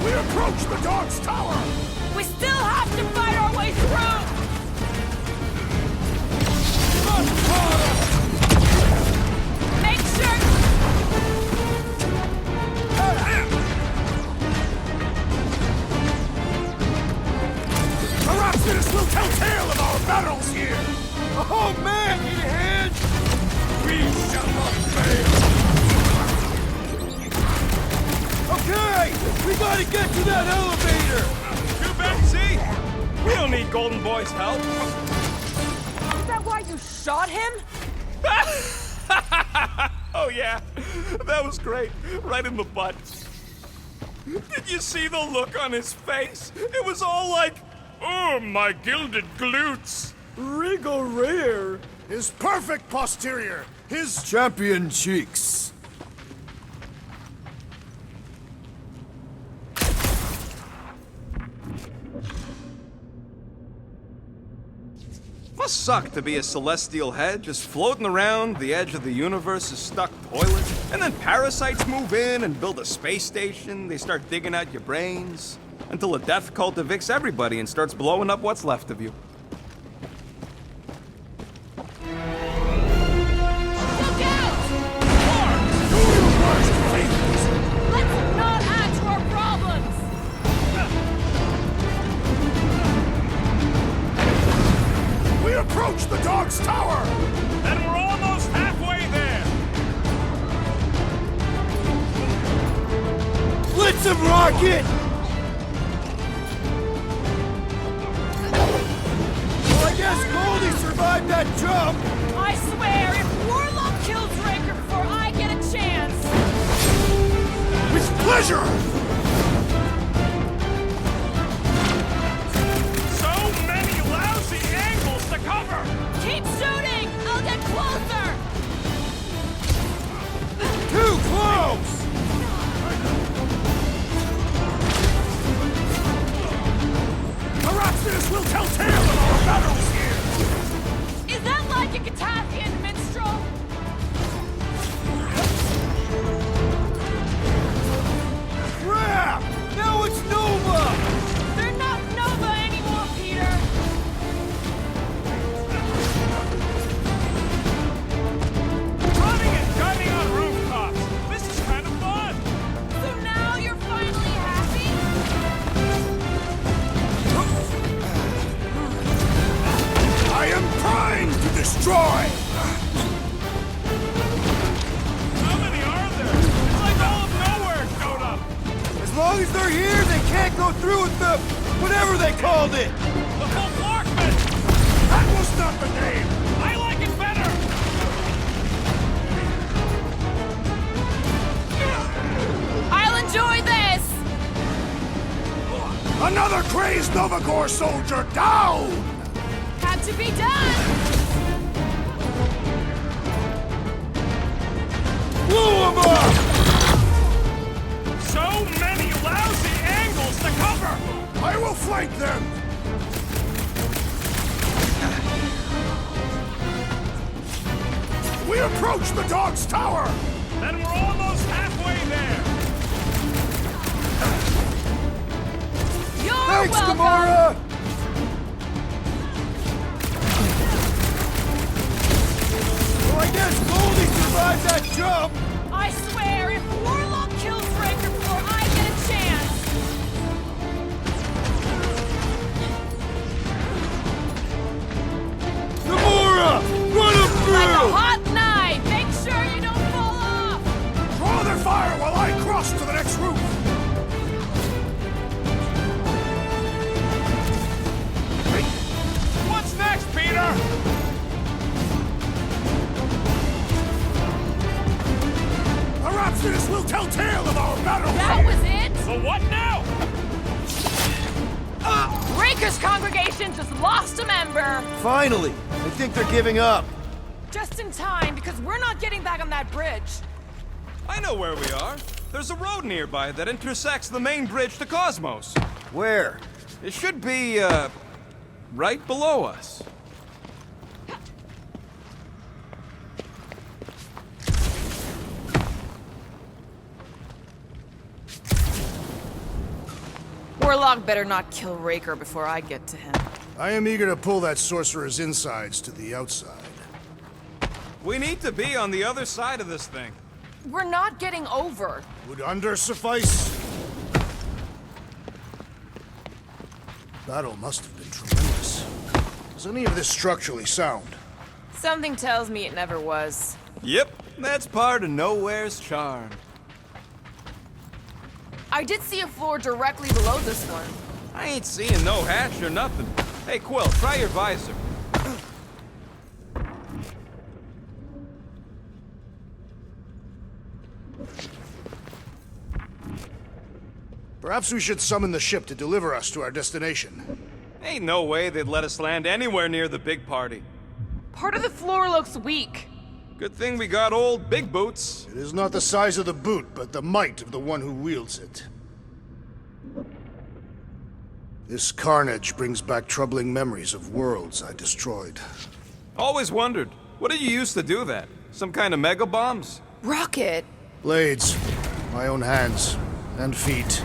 Speaker 6: We approach the dog's tower!
Speaker 3: We still have to fight our way through! Make sure...
Speaker 6: Perhaps this will tell tale of our battles here!
Speaker 2: Oh man, need a hand?
Speaker 6: We shall not fail!
Speaker 2: Okay, we gotta get to that elevator!
Speaker 7: Too bad, see? We don't need Golden Boy's help.
Speaker 3: Is that why you shot him?
Speaker 5: Oh yeah, that was great. Right in the butt. Did you see the look on his face? It was all like, oh, my gilded glutes.
Speaker 2: Regal rear!
Speaker 6: His perfect posterior! His
Speaker 2: Champion cheeks!
Speaker 5: Must suck to be a celestial head, just floating around the edge of the universe's stuck toilet. And then parasites move in and build a space station. They start digging out your brains. Until a death cult evicts everybody and starts blowing up what's left of you.
Speaker 3: Look out! Let's not add to our problems!
Speaker 6: We approach the dog's tower!
Speaker 7: And we're almost halfway there!
Speaker 2: Blitz him, Rocket! Well, I guess Goldie survived that jump!
Speaker 3: I swear, if Warlock kills Raker before I get a chance...
Speaker 6: With pleasure!
Speaker 7: So many lousy angles to cover!
Speaker 3: Keep shooting! I'll get closer!
Speaker 2: Too close!
Speaker 6: Perhaps this will tell tale of our battles here!
Speaker 3: Is that like a Catasthian minstrel?
Speaker 2: Crap! Now it's Nova!
Speaker 3: They're not Nova anymore, Peter!
Speaker 7: Running and gunning on rooftops! This is kind of fun!
Speaker 3: So now you're finally happy?
Speaker 6: I am primed to destroy!
Speaker 7: How many are there? It's like all of nowhere showed up!
Speaker 2: As long as they're here, they can't go through with the... whatever they called it!
Speaker 7: The full Clarkman! That was not the name! I like it better!
Speaker 3: I'll enjoy this!
Speaker 7: Another crazed Novagor soldier down!
Speaker 3: Had to be done!
Speaker 2: Blew 'em up!
Speaker 7: So many lousy angles to cover! I will flank them! We approach the dog's tower! Then we're almost halfway there!
Speaker 3: You're
Speaker 2: Thanks,
Speaker 3: welcome!
Speaker 2: Gamora! Well, I guess Goldie survived that jump!
Speaker 3: I swear, if Warlock kills Raker before I get a chance...
Speaker 2: Gamora! Run him through!
Speaker 3: Like a hot knife! Make sure you don't fall off!
Speaker 7: Draw their fire while I cross to the next roof! What's next, Peter? The Rhapsodists will tell tale of our battle!
Speaker 3: That was it?
Speaker 7: So what now?
Speaker 3: Raker's congregation just lost a member!
Speaker 2: Finally! I think they're giving up.
Speaker 3: Just in time, because we're not getting back on that bridge.
Speaker 5: I know where we are. There's a road nearby that intersects the main bridge to Cosmos.
Speaker 2: Where?
Speaker 5: It should be, right below us.
Speaker 3: Warlock better not kill Raker before I get to him.
Speaker 6: I am eager to pull that sorcerer's insides to the outside.
Speaker 5: We need to be on the other side of this thing.
Speaker 3: We're not getting over.
Speaker 6: Would under suffice? Battle must have been tremendous. Is any of this structurally sound?
Speaker 3: Something tells me it never was.
Speaker 5: Yep, that's part of Nowhere's charm.
Speaker 3: I did see a floor directly below this one.
Speaker 5: I ain't seeing no hatch or nothing. Hey, Quill, try your visor.
Speaker 6: Perhaps we should summon the ship to deliver us to our destination.
Speaker 5: Ain't no way they'd let us land anywhere near the big party.
Speaker 3: Part of the floor looks weak.
Speaker 5: Good thing we got old Big Boots.
Speaker 6: It is not the size of the boot, but the might of the one who wields it. This carnage brings back troubling memories of worlds I destroyed.
Speaker 5: Always wondered, what did you use to do that? Some kind of mega bombs?
Speaker 3: Rocket?
Speaker 6: Blades. My own hands. And feet.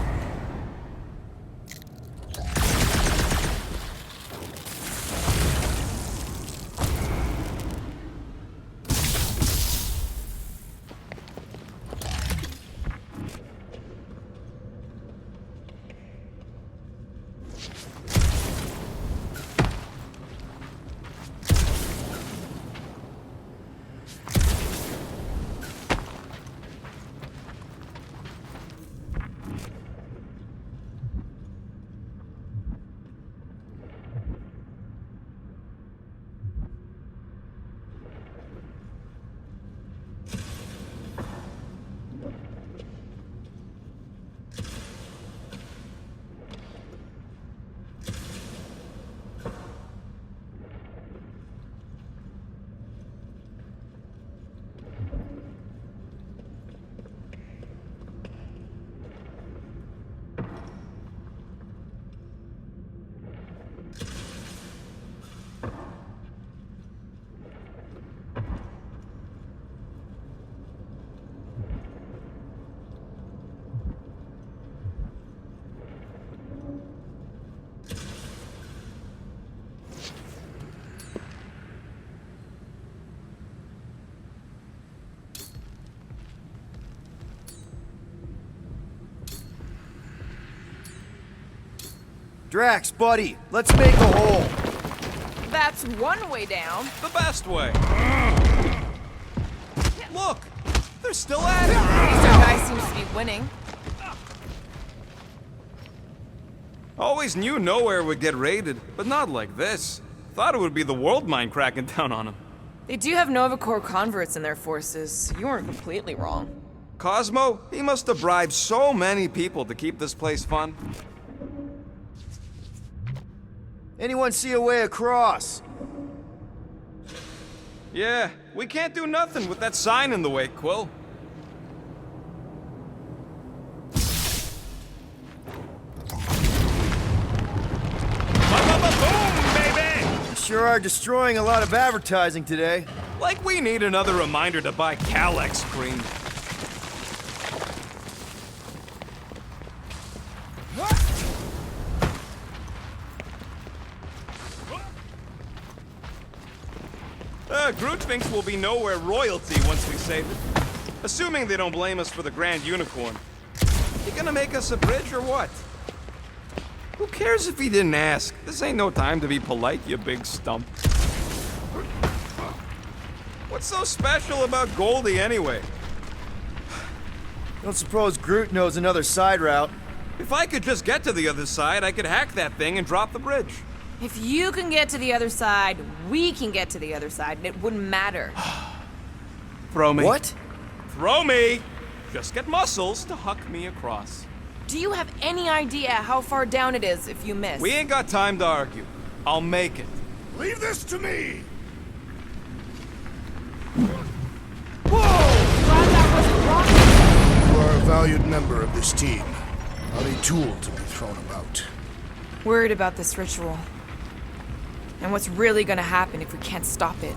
Speaker 2: Drax, buddy, let's make a hole.
Speaker 3: That's one way down.
Speaker 5: The best way. Look, they're still at it.
Speaker 3: At least our guy seems to be winning.
Speaker 5: Always knew nowhere would get raided, but not like this. Thought it would be the world mind cracking down on them.
Speaker 3: They do have Nova Corps converts in their forces. You weren't completely wrong.
Speaker 5: Cosmo, he must have bribed so many people to keep this place fun.
Speaker 2: Anyone see a way across?
Speaker 5: Yeah, we can't do nothing with that sign in the way, Quill. Boom, baby!
Speaker 2: You sure are destroying a lot of advertising today.
Speaker 5: Like we need another reminder to buy Calex cream. Groot thinks we'll be nowhere royalty once we save it. Assuming they don't blame us for the Grand Unicorn. You gonna make us a bridge or what? Who cares if he didn't ask? This ain't no time to be polite, you big stump. What's so special about Goldie anyway?
Speaker 2: Don't suppose Groot knows another side route.
Speaker 5: If I could just get to the other side, I could hack that thing and drop the bridge.
Speaker 3: If you can get to the other side, we can get to the other side, and it wouldn't matter.
Speaker 5: Throw me.
Speaker 2: What?
Speaker 5: Throw me! Just get muscles to huck me across.
Speaker 3: Do you have any idea how far down it is if you miss?
Speaker 5: We ain't got time to argue. I'll make it.
Speaker 6: Leave this to me!
Speaker 3: Glad that wasn't rocket.
Speaker 6: You are a valued member of this team, not a tool to be thrown about.
Speaker 3: Worried about this ritual. And what's really gonna happen if we can't stop it?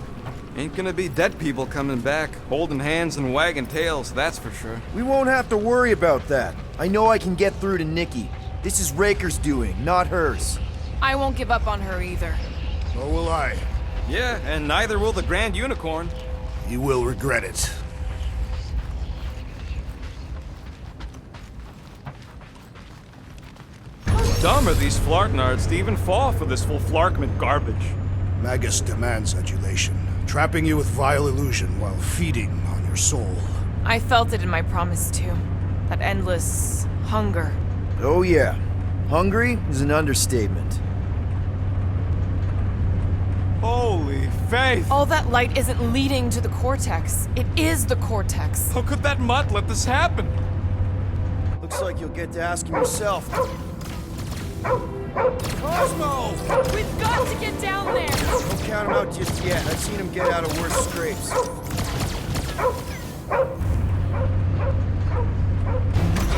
Speaker 5: Ain't gonna be dead people coming back, holding hands and wagging tails, that's for sure.
Speaker 2: We won't have to worry about that. I know I can get through to Nikki. This is Raker's doing, not hers.
Speaker 3: I won't give up on her either.
Speaker 6: Nor will I.
Speaker 5: Yeah, and neither will the Grand Unicorn.
Speaker 6: You will regret it.
Speaker 5: Dumb are these Flartnards to even fall for this full Flarkment garbage.
Speaker 6: Magus demands adulation, trapping you with vile illusion while feeding on your soul.
Speaker 3: I felt it in my promise too. That endless hunger.
Speaker 2: Oh yeah. Hungry is an understatement.
Speaker 5: Holy faith!
Speaker 3: All that light isn't leading to the cortex. It is the cortex.
Speaker 5: How could that mutt let this happen?
Speaker 2: Looks like you'll get to ask him yourself. Cosmo!
Speaker 3: We've got to get down there!
Speaker 2: Don't count him out just yet. I've seen him get out of worse scrapes.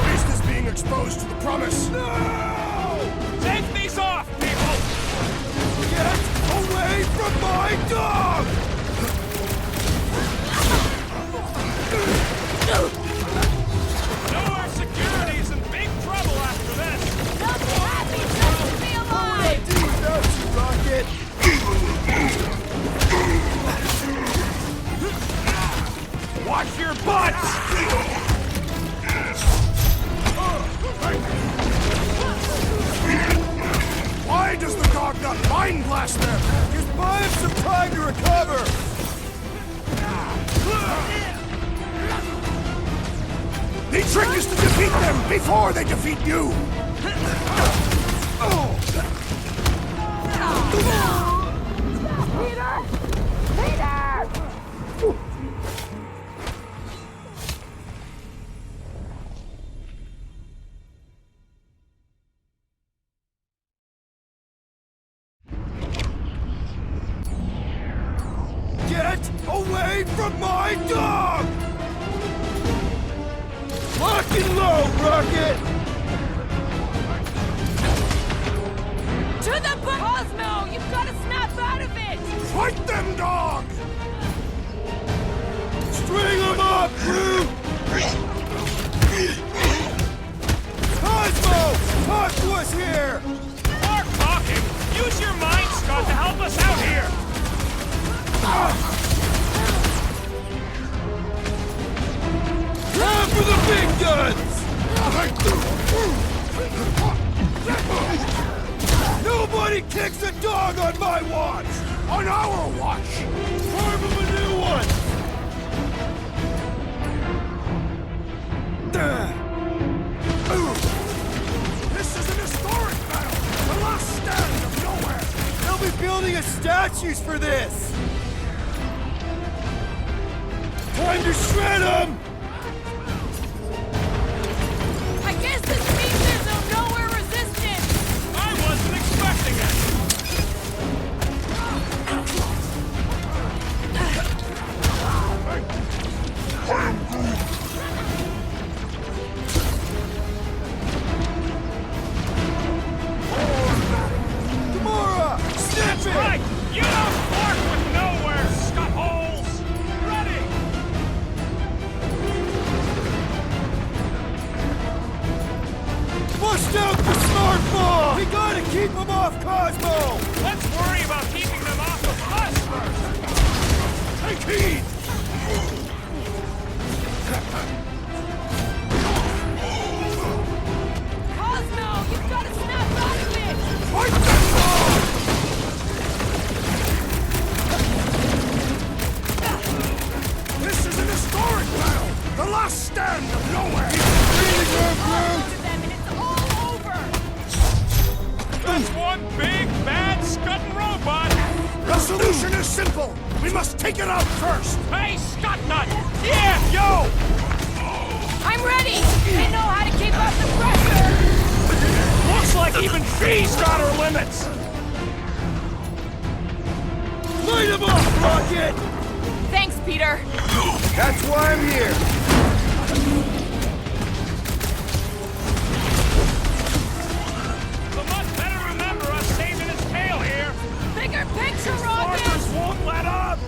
Speaker 6: Beast is being exposed to the promise.
Speaker 7: No! Take these off, people!
Speaker 2: Get away from my dog!
Speaker 7: No, our security's in big trouble after this!
Speaker 3: They'll be happy just to be alive!
Speaker 2: Do without you, Rocket!
Speaker 7: Watch your butts!
Speaker 6: Why does the dog not mind blast them?
Speaker 2: Just buy him some time to recover!
Speaker 6: The trick is to defeat them before they defeat you!
Speaker 2: Get away from my dog! Lock and load, Rocket!
Speaker 3: To the Cosmo! You've got to snap out of it!
Speaker 6: Fight them, dog!
Speaker 2: String him up, Groot! Cosmo! Talk to us here!
Speaker 7: More talking! Use your mind, Scott, to help us out here!
Speaker 2: Time for the big guns! Nobody kicks a dog on my watch!
Speaker 6: On our watch!
Speaker 2: Form him a new one!
Speaker 6: This is an historic battle!
Speaker 2: building us statues for this! Time to shred them!
Speaker 3: I guess this means there's no nowhere resistance!
Speaker 7: I wasn't expecting it!
Speaker 2: Gamora! Snap it!
Speaker 7: Right! You don't work with nowhere, scut-holes! Ready!
Speaker 2: Bust out the smart ball! We gotta keep them off Cosmo!
Speaker 7: Let's worry about keeping them off of us first!
Speaker 2: Take heed!
Speaker 3: Cosmo, you've got to snap out of it!
Speaker 2: Fight that ball!
Speaker 6: This is an historic battle! The last stand of nowhere!
Speaker 3: To them and it's all over!
Speaker 7: That's one big, bad, scutting robot!
Speaker 6: The solution is simple! We must take it out first!
Speaker 7: Hey, Scutnut! Yeah, yo!
Speaker 3: I'm ready! They know how to keep up the pressure!
Speaker 7: Looks like even she's got her limits!
Speaker 2: Light them up, Rocket!
Speaker 3: Thanks, Peter!
Speaker 2: That's why I'm here!
Speaker 7: The Mutt better remember us saving his tail here!
Speaker 3: Bigger picture, Rocket!
Speaker 7: Farmers won't let up!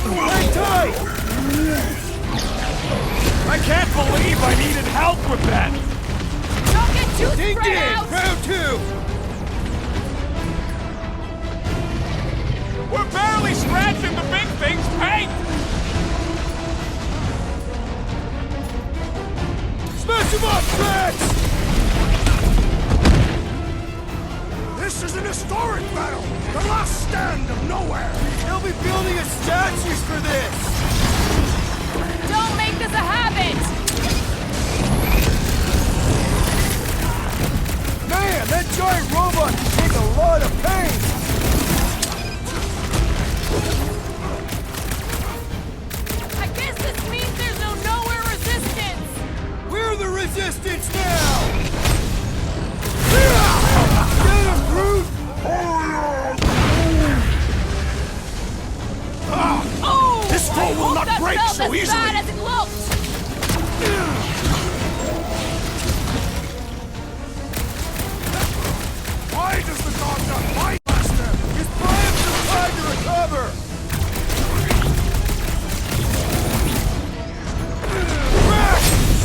Speaker 2: Hang tight!
Speaker 7: I can't believe I needed help with that!
Speaker 3: Don't get too
Speaker 2: Dig
Speaker 3: spread
Speaker 2: in!
Speaker 3: out!
Speaker 2: Round two!
Speaker 7: We're barely scratching the big thing's paint!
Speaker 2: Smash them up, Drax!
Speaker 6: This is an historic battle! The last stand of nowhere!
Speaker 2: They'll be building us statues for this!
Speaker 3: Don't make this a habit!
Speaker 2: Man, that giant robot can take a lot of pain!
Speaker 3: I guess this means there's no nowhere resistance!
Speaker 2: We're the resistance now! Get him, Groot!
Speaker 3: Oh!
Speaker 6: This foe
Speaker 3: I
Speaker 6: will
Speaker 3: hope
Speaker 6: not
Speaker 3: that
Speaker 6: break
Speaker 3: felt
Speaker 6: so
Speaker 3: as
Speaker 6: easily.
Speaker 3: bad as it looked!
Speaker 6: Why does the dog not fight, Master?
Speaker 2: Just buy him some time to recover! Drax!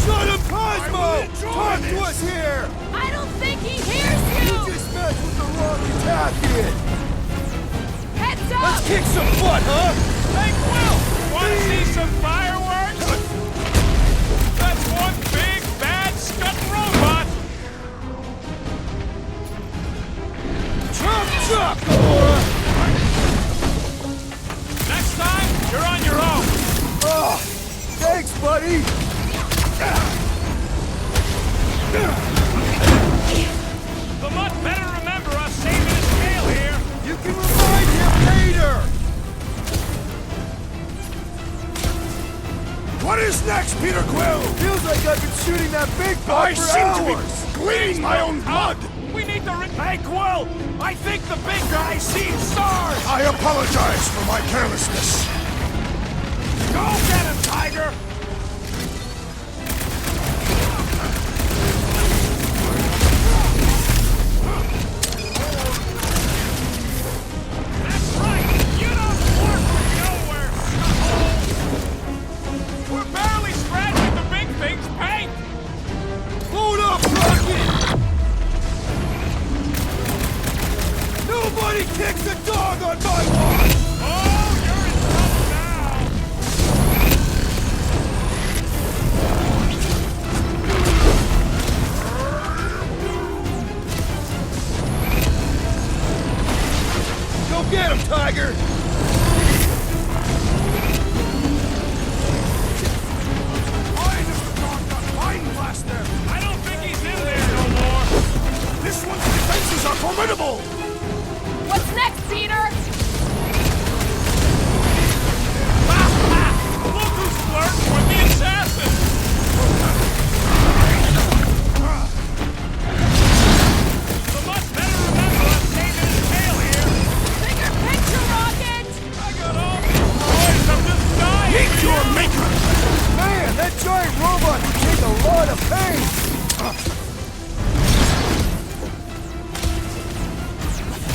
Speaker 2: Shut him, Cosmo! Talk to us here!
Speaker 3: I don't think he hears
Speaker 2: You
Speaker 3: you!
Speaker 2: just messed with the wrong attack kid!
Speaker 3: Heads up!
Speaker 2: Let's kick some butt, huh?
Speaker 7: Hey, Quill! Wanna see some fireworks? That's one big, bad, scutting robot!
Speaker 2: Chop, chop, Gamora!
Speaker 7: Next time, you're on your own!
Speaker 2: Oh, thanks, buddy!
Speaker 7: The Mutt better remember us saving his tail here!
Speaker 2: You can remind him later!
Speaker 6: What is next, Peter Quill?
Speaker 2: Feels like I've been shooting that big buck
Speaker 6: I
Speaker 2: for
Speaker 6: seem
Speaker 2: hours!
Speaker 6: to be bleeding my own blood!
Speaker 7: We need to Hey, Quill! I think the big guy sees stars!
Speaker 6: I apologize for my carelessness.
Speaker 7: Go get him, Tiger! That's right! You don't work from nowhere, scut-holes! We're barely scratching the big thing's paint!
Speaker 2: Hold up, Rocket! Nobody kicks a dog on my watch!
Speaker 7: Oh, you're in trouble now!
Speaker 2: Go get him, Tiger!
Speaker 6: Why does the dog not find Blaster?
Speaker 7: I don't think he's in there no more!
Speaker 6: This one's defenses are formidable!
Speaker 3: What's What's next, Peter?
Speaker 7: Look who's flirting with the assassin! So much better remember us saving his tail here!
Speaker 3: Bigger picture, Rocket!
Speaker 7: I got all these toys, I'm just dying!
Speaker 6: Meet your maker! Man, that giant robot would take a lot of pain!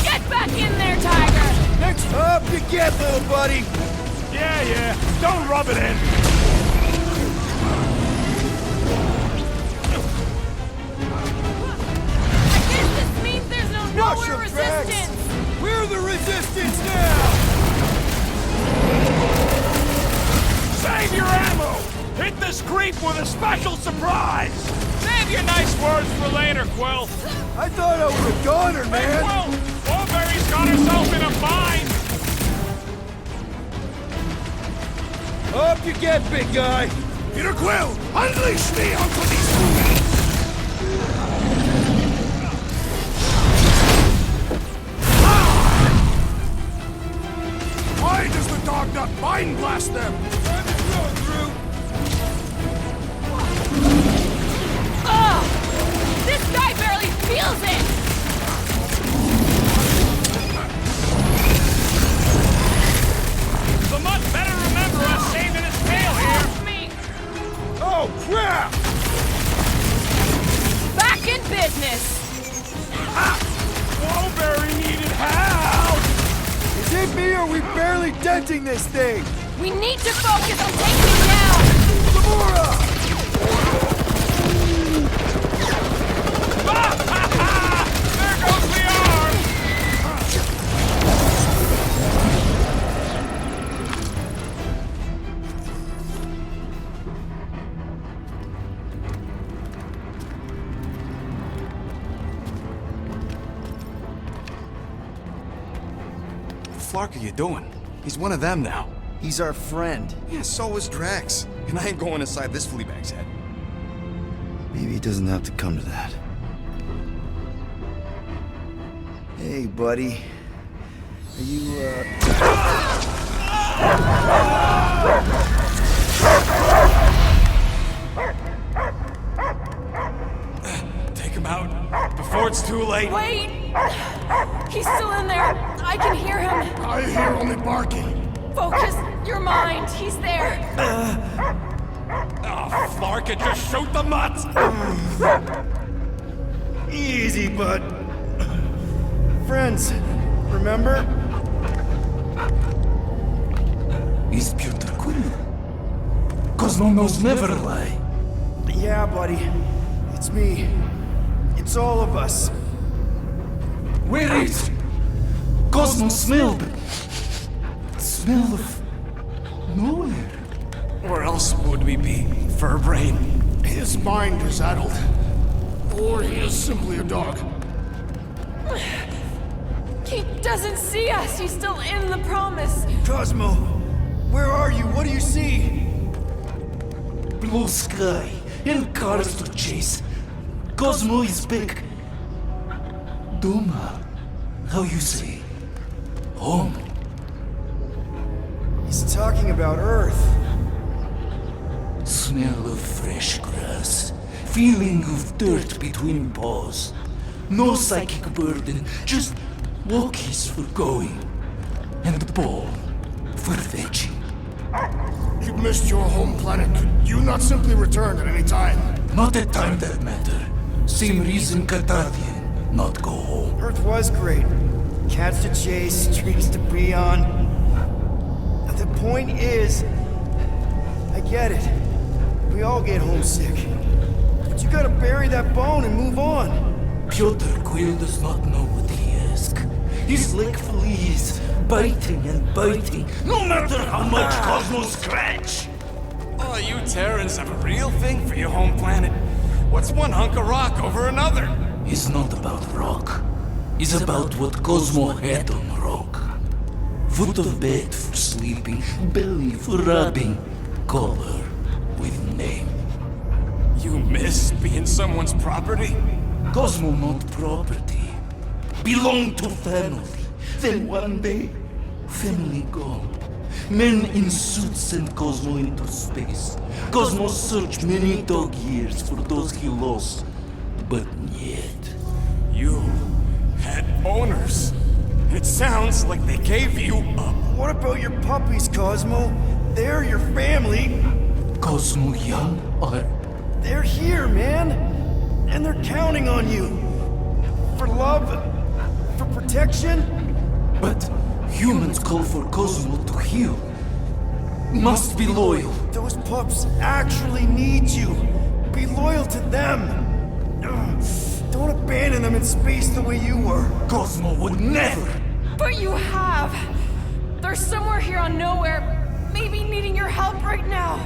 Speaker 3: Get back in there, Tiger!
Speaker 2: Next up you get, little buddy.
Speaker 7: Yeah, don't rub it in!
Speaker 3: I guess this means there's no
Speaker 2: Rush
Speaker 3: nowhere
Speaker 2: of drags.
Speaker 3: resistance!
Speaker 2: We're the resistance now.
Speaker 7: Save your ammo! Hit this creep with a special surprise! Save your nice words for later, Quill!
Speaker 2: I thought I was a goner,
Speaker 7: Hey,
Speaker 2: man.
Speaker 7: Quill! Wallberry's got herself in a bind!
Speaker 2: Up you get, big guy.
Speaker 6: Peter Quill, unleash me onto these fools! Why does the dog not mind blast them?
Speaker 3: Ugh! This guy barely feels it!
Speaker 7: So much better remember us saving his tail here!
Speaker 3: Help me!
Speaker 2: Oh crap!
Speaker 3: Back in business!
Speaker 7: Wallberry needed help!
Speaker 2: Is it me or are we barely denting this thing?
Speaker 3: We need to focus on taking him down!
Speaker 2: Gamora!
Speaker 7: There goes the arm!
Speaker 5: What the flark are you doing? He's one of them now.
Speaker 2: He's our friend.
Speaker 5: Yeah, so is Drax. And I ain't going inside this fleabag's head.
Speaker 2: Maybe it doesn't have to come to that. Hey, buddy. Are you,
Speaker 7: Take him out before it's too late.
Speaker 3: Wait! He's still in there! I can hear him!
Speaker 6: I hear only barking.
Speaker 3: Focus your mind! He's there!
Speaker 7: Oh, Flark, it just shoot the mutt!
Speaker 2: Easy, bud. Friends, remember?
Speaker 11: He's Peter Quill. Cosmo knows never lie.
Speaker 2: Yeah, buddy. It's me. It's all of us.
Speaker 11: Where is Cosmo smelled? Smell of nowhere.
Speaker 7: Where else would we be, Furbrain?
Speaker 6: His mind is addled. Or he is simply a dog.
Speaker 3: He doesn't see us! He's still in the promise!
Speaker 2: Cosmo, where are you? What do you see?
Speaker 11: Blue sky and cars to chase. Cosmo is back. Doma, how you say? Home.
Speaker 2: He's talking about Earth.
Speaker 11: Smell of fresh grass. Feeling of dirt between paws. No psychic burden, just walkies for going. And the ball for fetching.
Speaker 6: You missed your home planet. Could you not simply return at any time?
Speaker 11: Not at time that matter. Same reason Carthathian not go home.
Speaker 2: Earth was great. Cats to chase, streets to pee on. The point is, I get it. We all get homesick. But you gotta bury that bone and move on.
Speaker 11: Piotr Quill does not know what he asks. He's like fleas, biting and biting, no matter how much Cosmo scratch.
Speaker 5: Oh, you Terrans have a real thing for your home planet. What's one hunk of rock over another?
Speaker 11: It's not about rock. It's about what Cosmo had on rock. Foot of bed for sleeping, belly for rubbing, color with name.
Speaker 5: You miss being someone's property?
Speaker 11: Cosmo not property. Belong to family. Then one day, family gone. Men in suits sent Cosmo into space. Cosmo searched many dog years for those he lost, but yet.
Speaker 7: You had owners. It sounds like they gave you up.
Speaker 2: What about your puppies, Cosmo? They're your family.
Speaker 11: Cosmo young or...
Speaker 2: They're here, man. And they're counting on you. For love, for protection.
Speaker 11: But humans call for Cosmo to heal. Must be loyal.
Speaker 2: Those pups actually need you. Be loyal to them. Don't abandon them in space the way you were.
Speaker 11: Cosmo would never.
Speaker 3: But you have. They're somewhere here on nowhere, maybe needing your help right now.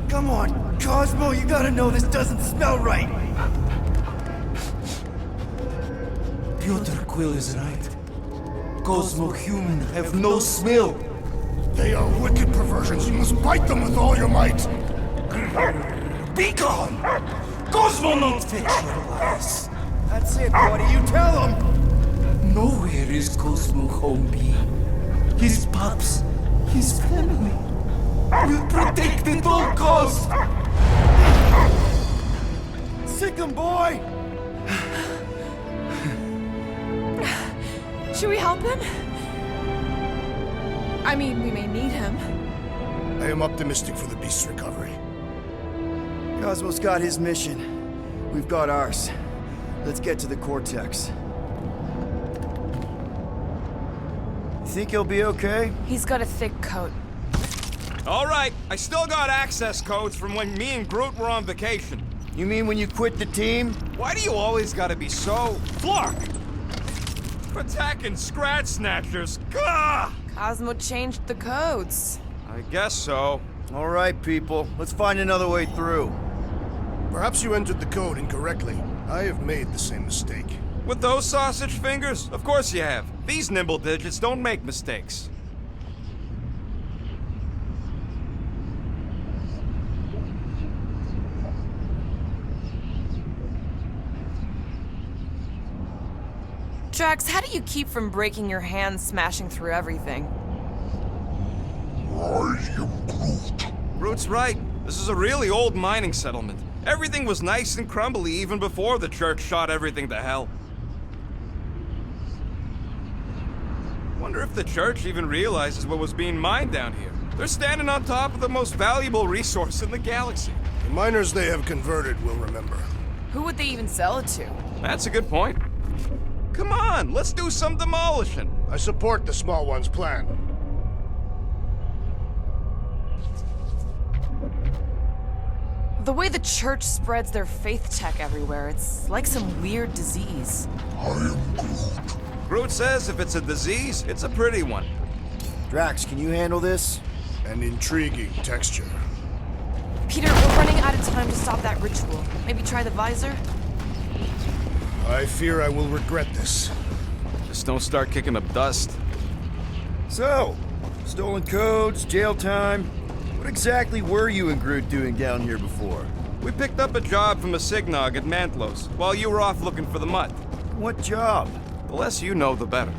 Speaker 2: Come on, Cosmo, you gotta know this doesn't smell right.
Speaker 11: Piotr Quill is right. Cosmo human have no smell.
Speaker 6: They are wicked perversions. You must bite them with all your might.
Speaker 11: Be gone! Cosmo not fetch your lies.
Speaker 2: That's it, buddy. You tell him.
Speaker 11: Nowhere is Cosmo home be. His pups, his family, will protect at all costs.
Speaker 2: Sick 'em, boy.
Speaker 3: Should we help him? I mean, we may need him.
Speaker 6: I am optimistic for the beast's recovery.
Speaker 2: Cosmo's got his mission. We've got ours. Let's get to the Cortex. You think he'll be okay?
Speaker 3: He's got a thick coat.
Speaker 5: All right, I still got access codes from when me and Groot were on vacation.
Speaker 2: You mean when you quit the team?
Speaker 5: Why do you always gotta be so... Flark! Attacking Scratch Snatchers! Gah!
Speaker 3: Cosmo changed the codes.
Speaker 5: I guess so.
Speaker 2: All right, people. Let's find another way through.
Speaker 6: Perhaps you entered the code incorrectly. I have made the same mistake.
Speaker 5: With those sausage fingers? Of course you have. These nimble digits don't make mistakes.
Speaker 3: Drax, how do you keep from breaking your hands smashing through everything?
Speaker 9: I am Groot.
Speaker 5: Groot's right. This is a really old mining settlement. Everything was nice and crumbly even before the church shot everything to hell. Wonder if the church even realizes what was being mined down here. They're standing on top of the most valuable resource in the galaxy.
Speaker 6: The miners they have converted will remember.
Speaker 3: Who would they even sell it to?
Speaker 5: That's a good point. Come on, let's do some demolishing.
Speaker 6: I support the small one's plan.
Speaker 3: The way the church spreads their faith tech everywhere, it's like some weird disease.
Speaker 9: I am Groot.
Speaker 5: Groot says if it's a disease, it's a pretty one.
Speaker 2: Drax, can you handle this?
Speaker 6: An intriguing texture.
Speaker 3: Peter, we're running out of time to stop that ritual. Maybe try the visor?
Speaker 6: I fear I will regret this.
Speaker 5: Just don't start kicking up dust.
Speaker 2: So, stolen codes, jail time. What exactly were you and Groot doing down here before?
Speaker 5: We picked up a job from a Signog at Mantlos, while you were off looking for the mud.
Speaker 2: What job?
Speaker 5: The less you know, the better.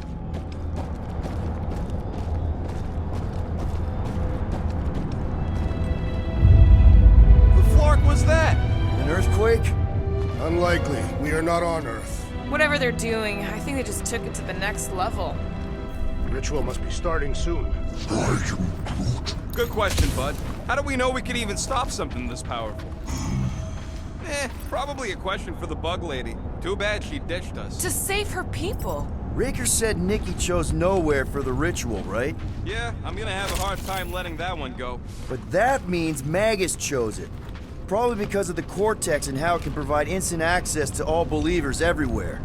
Speaker 5: The flark was that?
Speaker 2: An earthquake?
Speaker 6: Unlikely. We are not on Earth.
Speaker 3: Whatever they're doing, I think they just took it to the next level.
Speaker 6: The ritual must be starting soon.
Speaker 9: I am Groot.
Speaker 5: Good question, bud. How do we know we could even stop something this powerful? Probably a question for the bug lady. Too bad she ditched us.
Speaker 3: To save her people.
Speaker 2: Raker said Nikki chose nowhere for the ritual, right?
Speaker 5: Yeah, I'm gonna have a hard time letting that one go.
Speaker 2: But that means Magus chose it. Probably because of the Cortex and how it can provide instant access to all believers everywhere.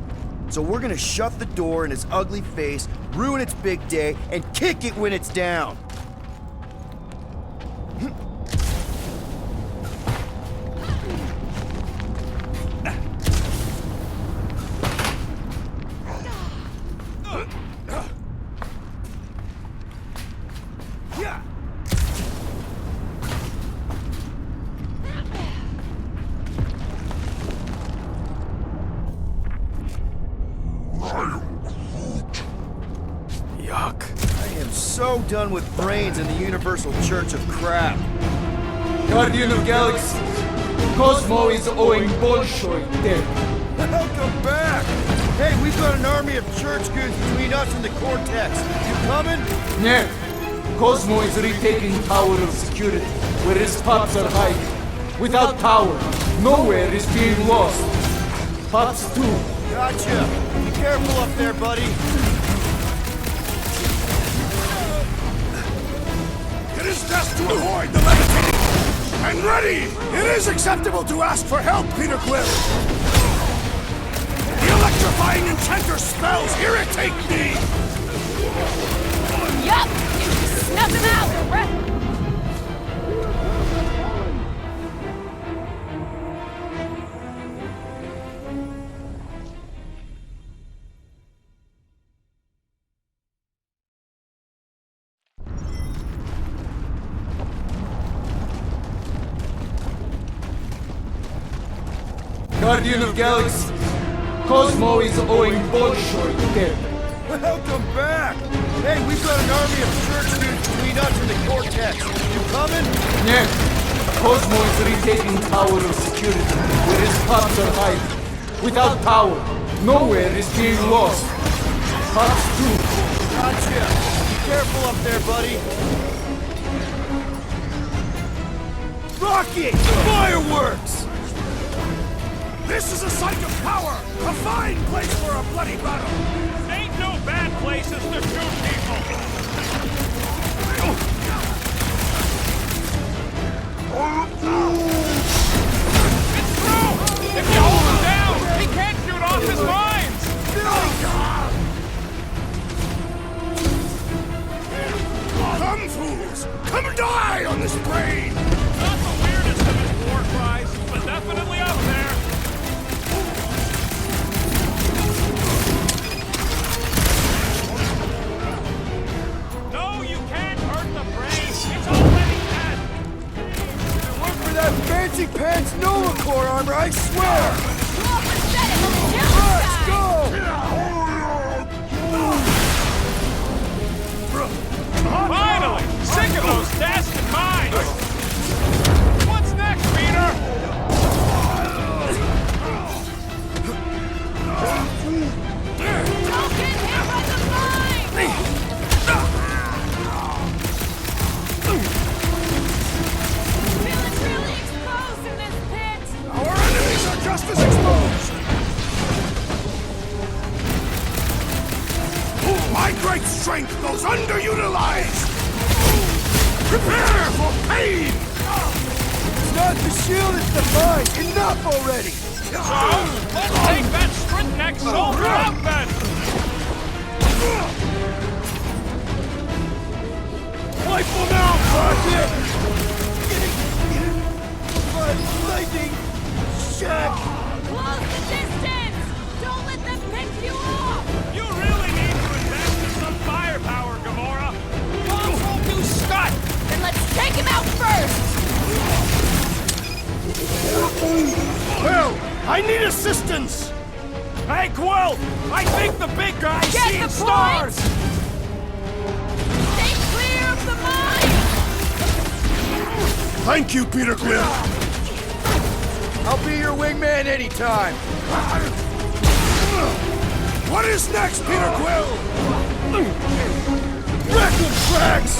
Speaker 2: So we're gonna shut the door in its ugly face, ruin its big day, and kick it when it's down.
Speaker 9: I am Groot.
Speaker 2: so done with brains in the Universal Church of Crap.
Speaker 11: Guardian of Galaxies, Cosmo is owing Bolshoi dead.
Speaker 2: Welcome back! Hey, we've got an army of church goons between us and the Cortex. You coming?
Speaker 11: No. Cosmo is retaking Tower of Security, where his pops are hiding. Without power, nowhere is being lost. Pops too.
Speaker 2: Gotcha. Be careful up there, buddy.
Speaker 6: It is best to avoid the levitating. And ready! It is acceptable to ask for help, Peter Quill. The electrifying enchanter spells irritate me!
Speaker 3: Yup! Snuff him out!
Speaker 11: Guardian of Galaxies, Cosmo is owing Bolshoi dead.
Speaker 2: Welcome back! Hey, we've got an army of church goons between us and the Cortex. You coming?
Speaker 11: No. Cosmo is retaking Tower of Security, where his pops are hiding. Without power, nowhere is being lost. Pops too.
Speaker 2: Gotcha. Be careful up there, buddy. Rocket! Fireworks!
Speaker 6: This is a site of power! A fine place for a bloody battle!
Speaker 7: Ain't no bad places to shoot people! It's through! If you hold him down, he can't shoot off his mines!
Speaker 6: Come, fools! Come die on this brain!
Speaker 7: Not the weirdest of his war cries, but definitely up there. No, you can't hurt the brain. It's already dead.
Speaker 2: Look for that fancy pants Nova Corps armor, I swear! Let's go!
Speaker 7: Finally! Sick of those dashed mines! What's next, Peter?
Speaker 3: Don't get hit by the mine! Feeling really exposed in this pit!
Speaker 6: Our enemies are just as exposed! My great strength goes underutilized! Prepare for pain!
Speaker 2: It's not the shield, it's the mine! Enough already!
Speaker 7: So, let's take that sprint-neck soldier out then!
Speaker 2: Wipe them out, Rocket! Lightning! Shack!
Speaker 3: Close the distance! Don't let them pick you off!
Speaker 7: You really need to invest in some firepower, Gamora!
Speaker 3: Bombs won't do scut! Then let's take him out first!
Speaker 6: Well, I need assistance!
Speaker 7: Hey, Quill! I think the big guy's
Speaker 3: Get
Speaker 7: seeing
Speaker 3: the
Speaker 7: stars!
Speaker 3: Stay clear of the mine!
Speaker 6: Thank you, Peter Quill!
Speaker 2: I'll be your wingman anytime!
Speaker 6: What is next, Peter Quill?
Speaker 2: Wreck them tracks!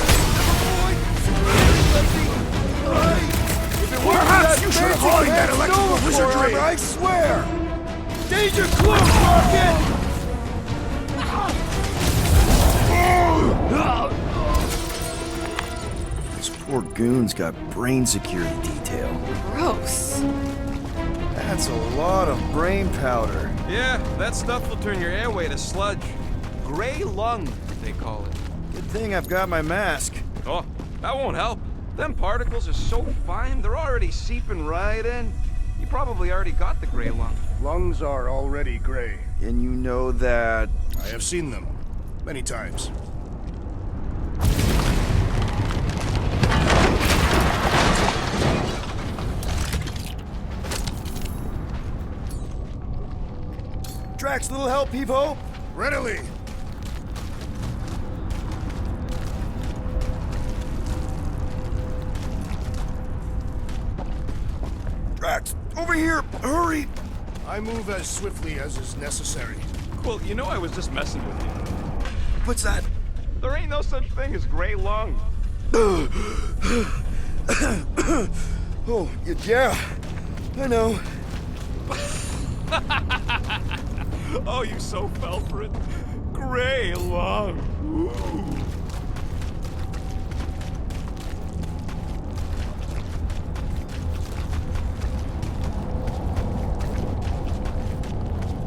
Speaker 6: Perhaps you should avoid that electrical wizardry!
Speaker 2: I swear! Danger close, Rocket! Those poor goons got brain security detail.
Speaker 3: Gross.
Speaker 2: That's a lot of brain powder.
Speaker 5: Yeah, that stuff will turn your airway to sludge. Gray lung, they call it.
Speaker 2: Good thing I've got my mask.
Speaker 5: Oh, that won't help. Them particles are so fine, they're already seeping right in. You probably already got the gray lung.
Speaker 6: Lungs are already gray.
Speaker 2: And you know that...
Speaker 6: I have seen them. Many times.
Speaker 2: Drax, little help, heave-ho?
Speaker 6: Readily!
Speaker 2: Over here! Hurry!
Speaker 6: I move as swiftly as is necessary.
Speaker 5: Quill, you know I was just messing with you.
Speaker 2: What's that?
Speaker 5: There ain't no such thing as gray lung.
Speaker 2: Oh, yeah. I know.
Speaker 5: Oh, you so fell for it. Gray lung. Ooh.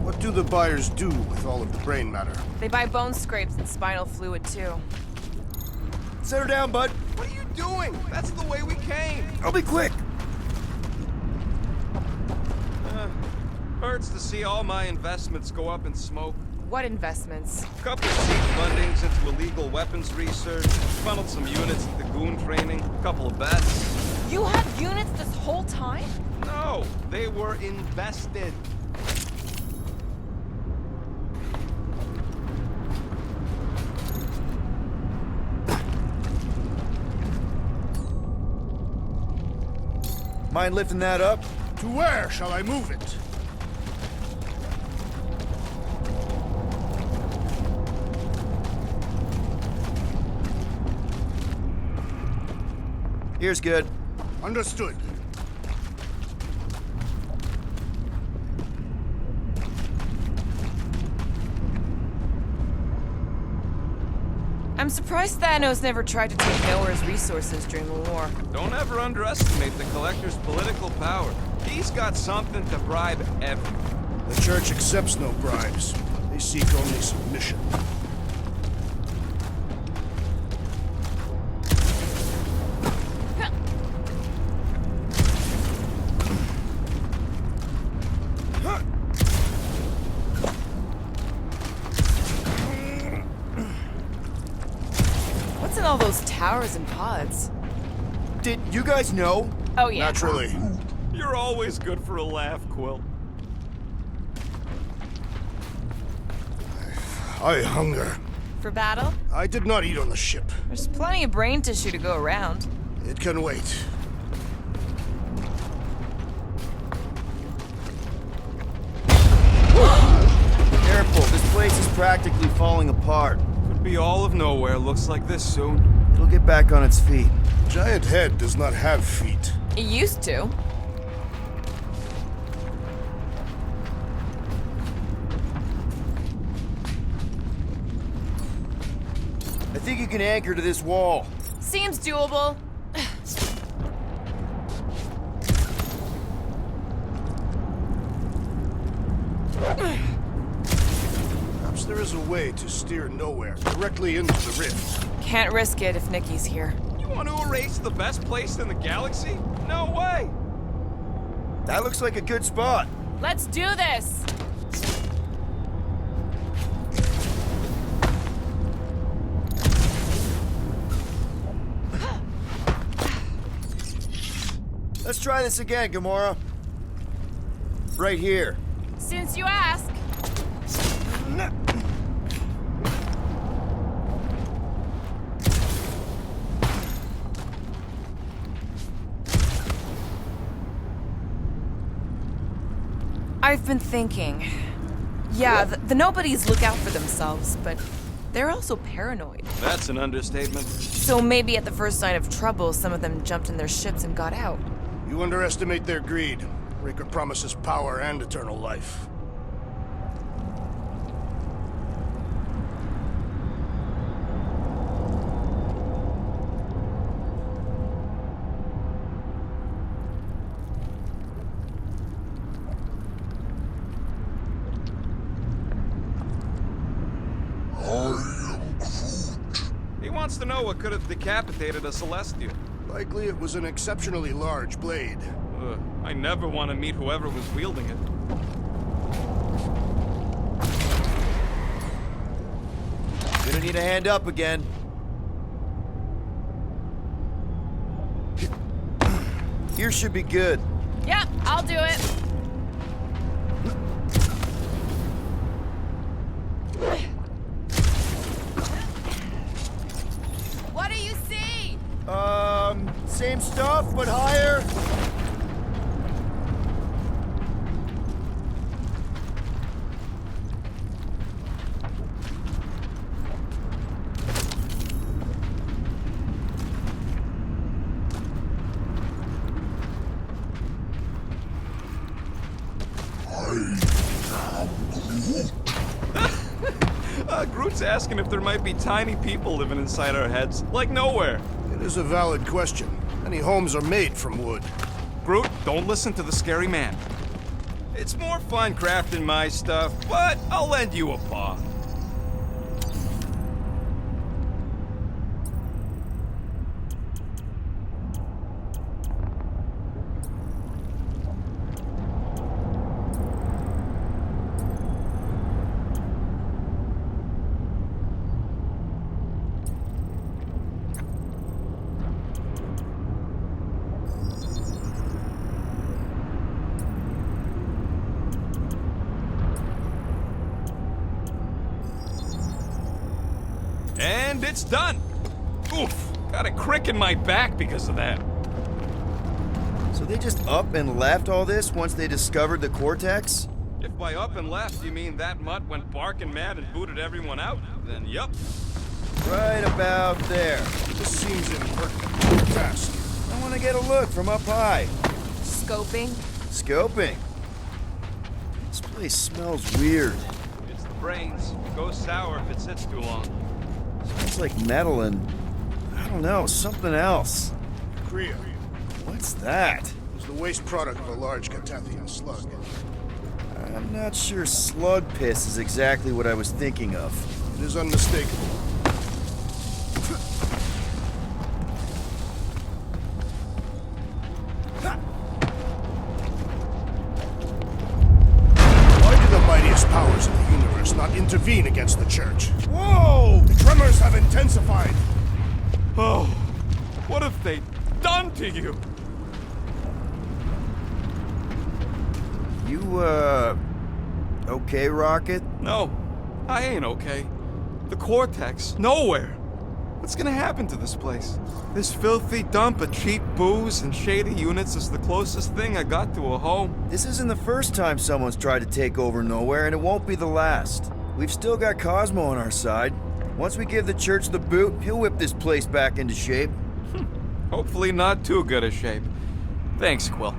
Speaker 6: What do the buyers do with all of the brain matter?
Speaker 3: They buy bone scrapes and spinal fluid too.
Speaker 2: Set her down, bud.
Speaker 5: What are you doing? That's the way we came.
Speaker 2: I'll be quick.
Speaker 5: Hurts to see all my investments go up in smoke.
Speaker 3: What investments?
Speaker 5: Couple seed fundings into illegal weapons research, funneled some units into goon training, couple of bets.
Speaker 3: You had units this whole time?
Speaker 5: No, they were invested.
Speaker 2: Mind lifting that up?
Speaker 6: To where shall I move it?
Speaker 2: Here's good.
Speaker 6: Understood.
Speaker 3: I'm surprised Thanos never tried to take Nowhere's resources during the war.
Speaker 5: Don't ever underestimate the Collector's political power. He's got something to bribe everyone.
Speaker 6: The Church accepts no bribes. They seek only submission.
Speaker 3: What's in all those towers and pods?
Speaker 2: Did you guys know?
Speaker 3: Oh yeah.
Speaker 6: Naturally.
Speaker 5: You're always good for a laugh, Quill.
Speaker 6: I hunger.
Speaker 3: For battle?
Speaker 6: I did not eat on the ship.
Speaker 3: There's plenty of brain tissue to go around.
Speaker 6: It can wait.
Speaker 2: Careful, this place is practically falling apart.
Speaker 5: Could be all of nowhere looks like this soon.
Speaker 2: It'll get back on its feet.
Speaker 6: Giant head does not have feet.
Speaker 3: It used to.
Speaker 2: I think you can anchor to this wall.
Speaker 3: Seems doable.
Speaker 6: Perhaps there is a way to steer nowhere, directly into the rift.
Speaker 3: Can't risk it if Nikki's here.
Speaker 5: You want to erase the best place in the galaxy? No way!
Speaker 2: That looks like a good spot.
Speaker 3: Let's do this!
Speaker 2: Let's try this again, Gamora. Right here.
Speaker 3: Since you ask. I've been thinking. Yeah, the nobodies look out for themselves, but they're also paranoid.
Speaker 5: That's an understatement.
Speaker 3: So maybe at the first sign of trouble, some of them jumped in their ships and got out.
Speaker 6: You underestimate their greed. Raker promises power and eternal life.
Speaker 5: He wants to know what could have decapitated a Celestial.
Speaker 6: Likely it was an exceptionally large blade.
Speaker 5: I never want to meet whoever was wielding it.
Speaker 2: Gonna need a hand up again. Here should be good.
Speaker 3: Yep, I'll do it. What do you see?
Speaker 2: Same stuff, but higher.
Speaker 5: Groot's asking if there might be tiny people living inside our heads, like nowhere.
Speaker 6: It is a valid question. Many homes are made from wood.
Speaker 5: Groot, don't listen to the scary man. It's more fun crafting my stuff, but I'll lend you a paw. And it's done! Oof, got a crick in my back because of that.
Speaker 2: So they just up and left all this once they discovered the cortex?
Speaker 5: If by up and left you mean that mutt went barking mad and booted everyone out, then yup.
Speaker 2: Right about there.
Speaker 6: This seems impertinent. Task.
Speaker 2: I want to get a look from up high.
Speaker 3: Scoping?
Speaker 2: Scoping. This place smells weird.
Speaker 5: It's the brains. Goes sour if it sits too long.
Speaker 2: Smells like metal and, I don't know, something else.
Speaker 6: Kriya.
Speaker 2: What's that?
Speaker 6: It's the waste product of a large Catathian slug.
Speaker 2: I'm not sure slug piss is exactly what I was thinking of.
Speaker 6: It is unmistakable. Why do the mightiest powers in the universe not intervene against the Church? Whoa! The tremors have intensified!
Speaker 5: Oh, what have they done to you?
Speaker 2: You, okay, Rocket?
Speaker 5: No, I ain't okay. The Cortex, nowhere. What's gonna happen to this place? This filthy dump of cheap booze and shady units is the closest thing I got to a home.
Speaker 2: This isn't the first time someone's tried to take over Nowhere, and it won't be the last. We've still got Cosmo on our side. Once we give the Church the boot, he'll whip this place back into shape.
Speaker 5: Hopefully not too good a shape. Thanks, Quill.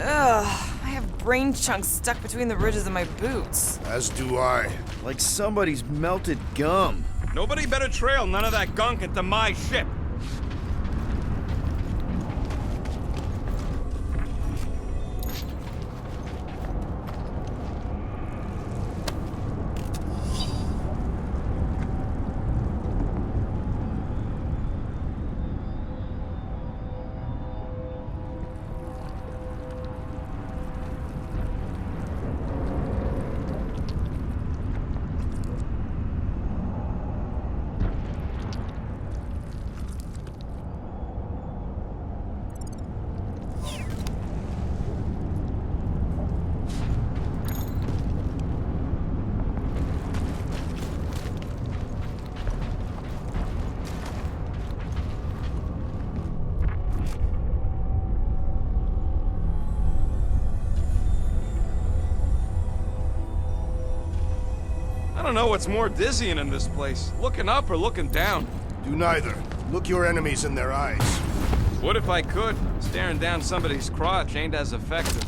Speaker 3: Ugh, I have brain chunks stuck between the ridges of my boots.
Speaker 6: As do I.
Speaker 2: Like somebody's melted gum.
Speaker 5: Nobody better trail none of that gunk into my ship. I don't know what's more dizzying in this place, looking up or looking down.
Speaker 6: Do neither. Look your enemies in their eyes.
Speaker 5: What if I could? Staring down somebody's crotch ain't as effective.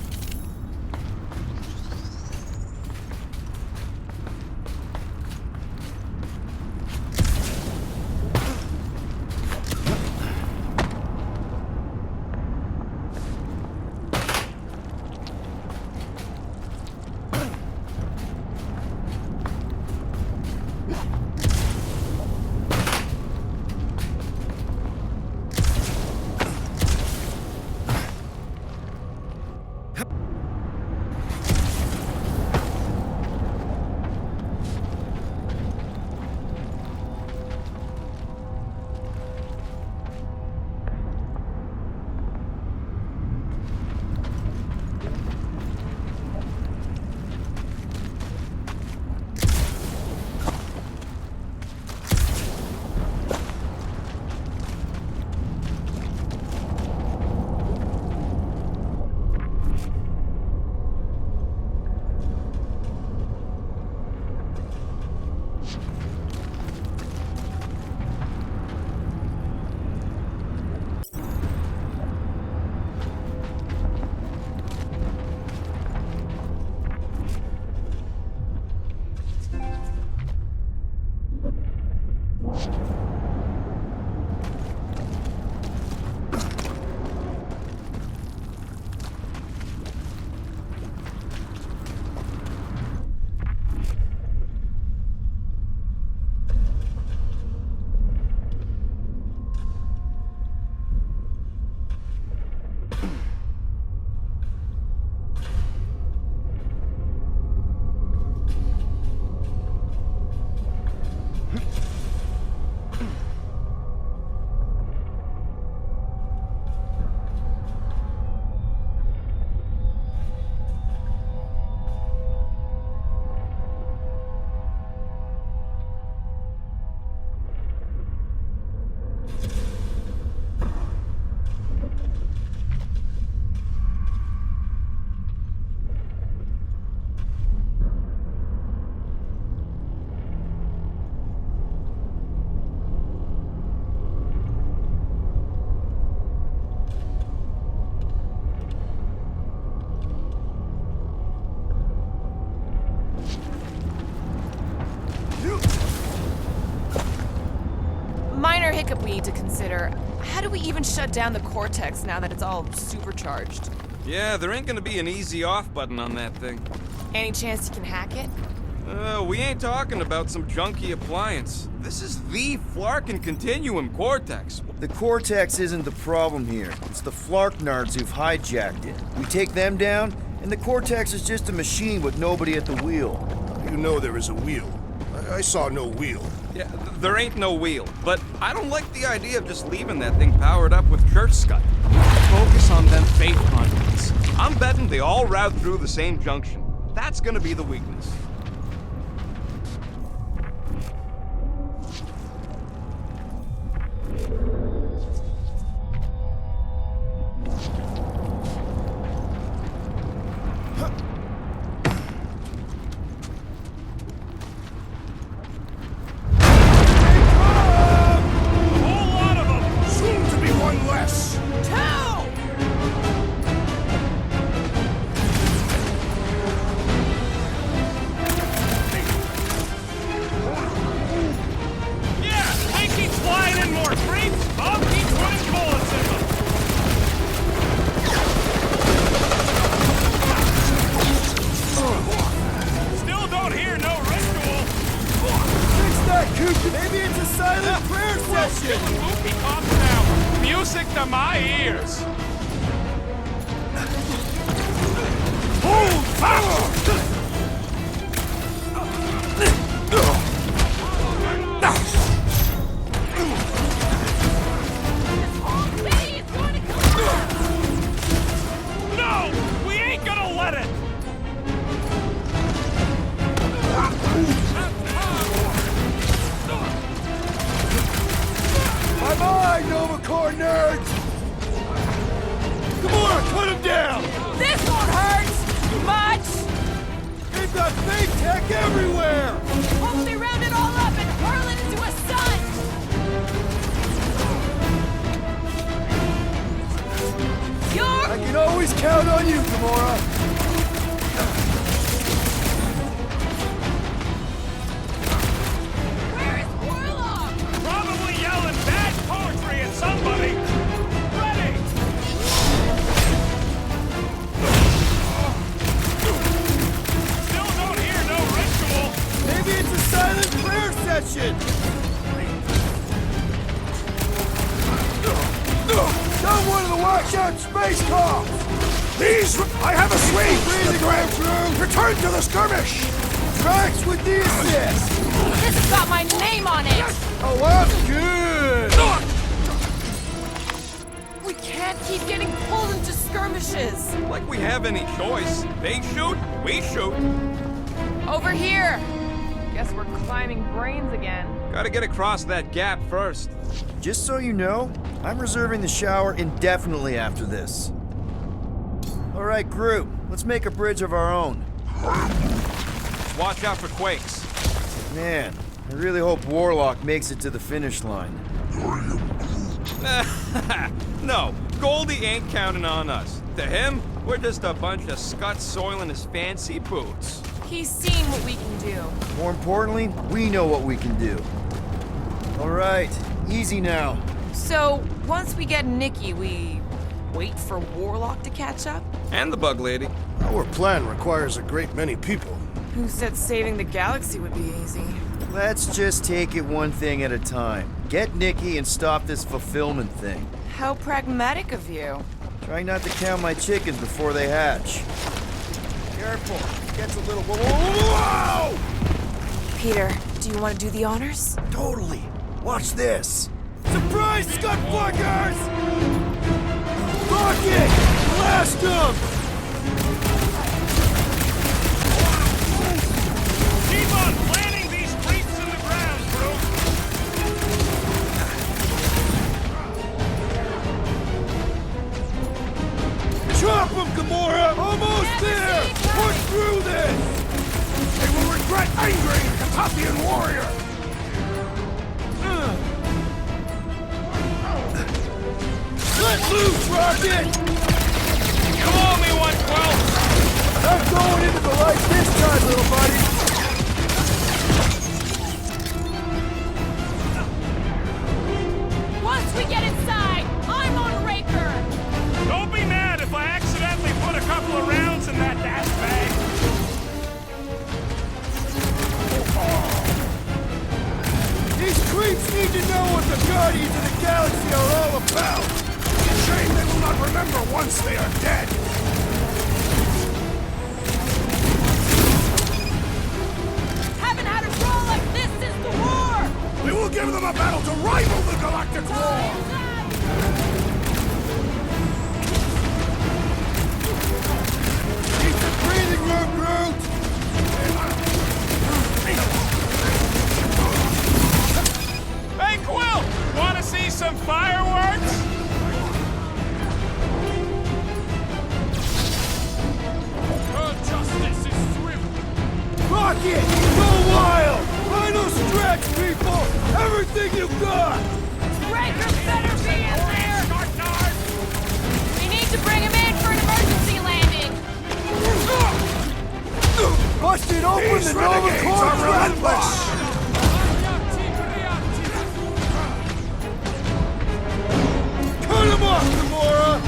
Speaker 3: hiccup we need to consider. How do we even shut down the Cortex now that it's all supercharged?
Speaker 5: Yeah, there ain't gonna be an easy off button on that thing.
Speaker 3: Any chance you can hack it?
Speaker 5: We ain't talking about some junky appliance. This is the Flarkin Continuum Cortex.
Speaker 2: The Cortex isn't the problem here. It's the Flarknards who've hijacked it. We take them down, and the Cortex is just a machine with nobody at the wheel.
Speaker 6: You know there is a wheel. I saw no wheel.
Speaker 5: Yeah, there ain't no wheel. But I don't like the idea of just leaving that thing powered up with church scud. Focus on them faith conduits. I'm betting they all route through the same junction. That's gonna be the weakness.
Speaker 7: Maybe it's a silent prayer session!
Speaker 12: Spooky off now! Music to my ears! Hold fast! No! We ain't gonna let it!
Speaker 7: Bye-bye, Nova Corps nerds! Come on, cut him down!
Speaker 3: This won't hurt! Much!
Speaker 7: They've got fake tech everywhere!
Speaker 3: Hope they round it all up and hurl it into a sun!
Speaker 7: I can always count on you, Gamora!
Speaker 12: Somebody! Ready! Still don't hear no ritual!
Speaker 7: Maybe it's a silent prayer session! Not one of the washed-out space cops!
Speaker 6: Please, I have a swing! The ground crew, return to the skirmish!
Speaker 7: Tracks with the assist!
Speaker 3: This has got my name on it!
Speaker 7: Oh, that's good!
Speaker 3: We can't keep getting pulled into skirmishes!
Speaker 5: Like we have any choice. They shoot, we shoot.
Speaker 3: Over here! Guess we're climbing brains again.
Speaker 5: Gotta get across that gap first.
Speaker 2: Just so you know, I'm reserving the shower indefinitely after this. All right, crew, let's make a bridge of our own.
Speaker 5: Watch out for quakes.
Speaker 2: Man, I really hope Warlock makes it to the finish line.
Speaker 5: No, Goldie ain't counting on us. To him, we're just a bunch of scuts soiling his fancy boots.
Speaker 3: He's seen what we can do.
Speaker 2: More importantly, we know what we can do. All right, easy now.
Speaker 3: So, once we get Nikki, we wait for Warlock to catch up?
Speaker 5: And the Bug Lady.
Speaker 6: Our plan requires a great many people.
Speaker 3: Who said saving the galaxy would be easy?
Speaker 2: Let's just take it one thing at a time. Get Nikki and stop this fulfillment thing.
Speaker 3: How pragmatic of you.
Speaker 2: Try not to count my chickens before they hatch. Careful, it gets a little... Whoa!
Speaker 3: Peter, do you want to do the honors?
Speaker 2: Totally. Watch this.
Speaker 7: Surprise, Scud Flaggers! Rocket! Blast them!
Speaker 12: Keep on planting these creeps in the ground, bro!
Speaker 7: Drop them, Gamora! Almost there! Push through this!
Speaker 6: They will regret angering a Katafian warrior!
Speaker 7: Let loose, Rocket!
Speaker 12: Come on, me 112!
Speaker 7: I'm going into the light this time, little buddy! everything you got!
Speaker 3: Raker better be in there! We need to bring him in for an emergency landing!
Speaker 7: Busted open
Speaker 6: These
Speaker 7: the Nova
Speaker 6: renegades
Speaker 7: Corps
Speaker 6: are relentless!
Speaker 7: Cut him off, Gamora!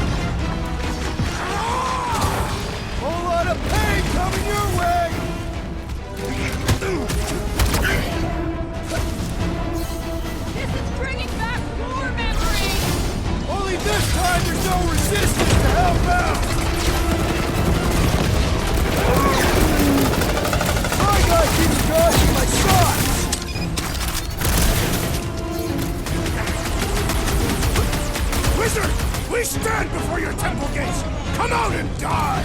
Speaker 7: Whole lot of pain coming your way!
Speaker 3: This is bringing back war memories!
Speaker 7: Only this time there's no resistance to help out! My guy keeps dodging my shots!
Speaker 6: Wizard! We stand before your temple gates! Come out and die!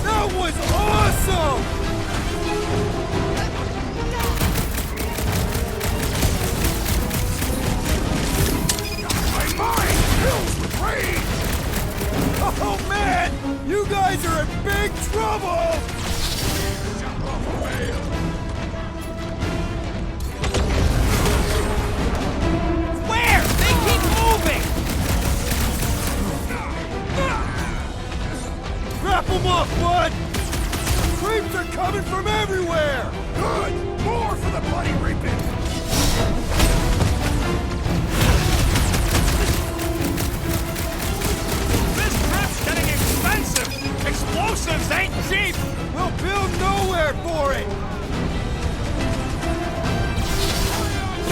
Speaker 7: That was awesome!
Speaker 6: My mind fills with rage!
Speaker 7: Oh man! You guys are in big trouble!
Speaker 12: Where? They keep moving!
Speaker 7: Wrap them up, bud! Creeps are coming from everywhere!
Speaker 6: Good! More for the bloody reaping!
Speaker 12: This trip's getting expensive! Explosives ain't cheap!
Speaker 7: We'll build nowhere for it!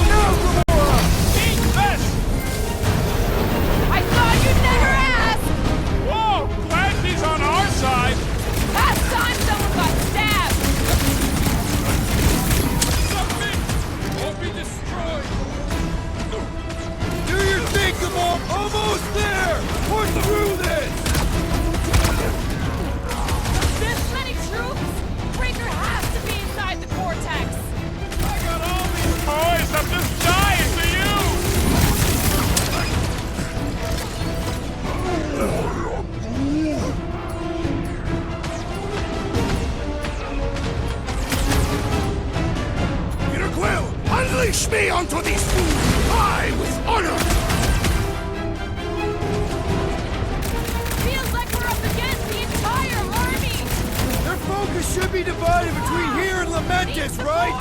Speaker 7: Now, Gamora!
Speaker 12: Eat this!
Speaker 3: I thought you'd never ask!
Speaker 12: Whoa! Glad he's on our side!
Speaker 3: Last time someone got stabbed!
Speaker 12: Something won't be destroyed!
Speaker 7: Do your thing, Gamora! Almost there! We're through this!
Speaker 3: This many troops? Breaker has to be inside the vortex!
Speaker 12: I got all these toys! I'm just dying for you!
Speaker 6: Peter Quill, unleash me onto these fools! I with honor!
Speaker 3: Feels like we're up against the entire army!
Speaker 7: Their focus should be divided between here and Lamentis, right?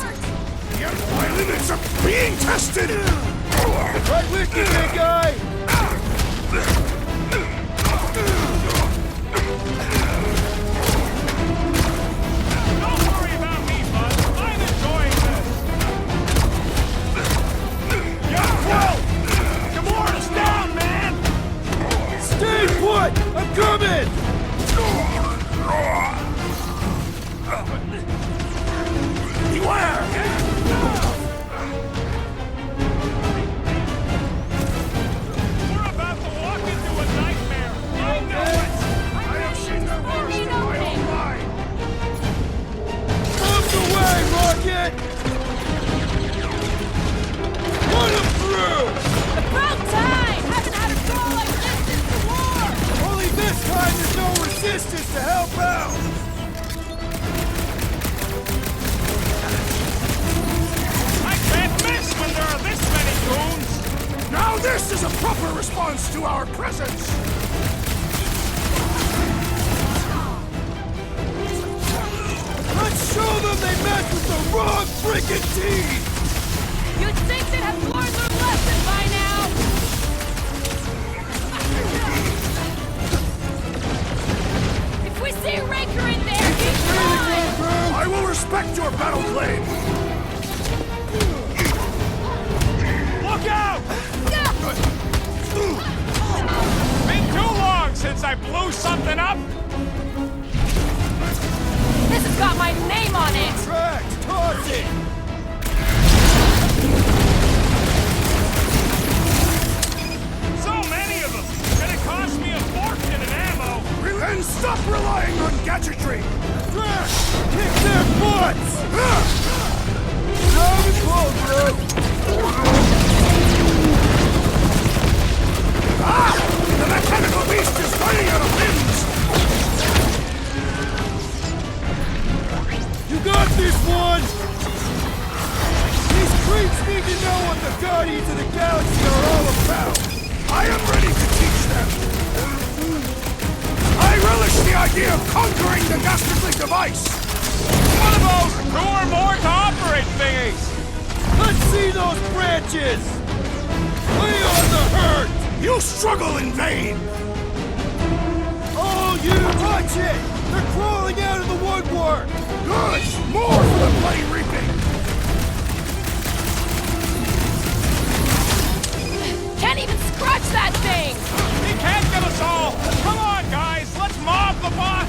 Speaker 6: Yet my limits are being tested!
Speaker 7: Right with you, big guy!
Speaker 12: Don't worry about me, bud. I'm enjoying this. Yeah, Quill! Gamora's down, man!
Speaker 7: Stay put! I'm coming!
Speaker 6: Beware!
Speaker 12: We're about to walk into a nightmare. I know it!
Speaker 6: I have seen their worst in my own mind!
Speaker 7: Out the way, Rocket! Put him through!
Speaker 3: About time! Haven't had a girl like this since the war!
Speaker 7: Only this time there's no resistance to help out!
Speaker 12: I can't miss when there are this many goons!
Speaker 6: Now this is a proper response to our presence!
Speaker 7: Let's show them they met with the wrong freaking team!
Speaker 3: You'd think they'd have learned their lesson by now! If we see Raker in there, he's gone!
Speaker 6: I will respect your battle claim!
Speaker 12: Look out! Been too long since I blew something up!
Speaker 3: This has got my name on it!
Speaker 7: Track! Toss it!
Speaker 12: So many of them! Gonna cost me a fortune in ammo!
Speaker 6: Then stop relying on gadgetry!
Speaker 7: Track! Kick their butts! Now it's close, bro!
Speaker 6: Ah! The mechanical beast is running out of limbs!
Speaker 7: You got this one!
Speaker 6: idea of conquering the dastardly device?
Speaker 12: One of those 2 or more to operate thingies!
Speaker 7: Let's see those branches! Lay on the hurt!
Speaker 6: You struggle in vain!
Speaker 7: Oh, you watch it! They're crawling out of the woodwork!
Speaker 6: Good! More for the bloody reaping!
Speaker 3: Can't even scratch that thing!
Speaker 12: He can't get us all! Come on, guys! Let's mob the boss!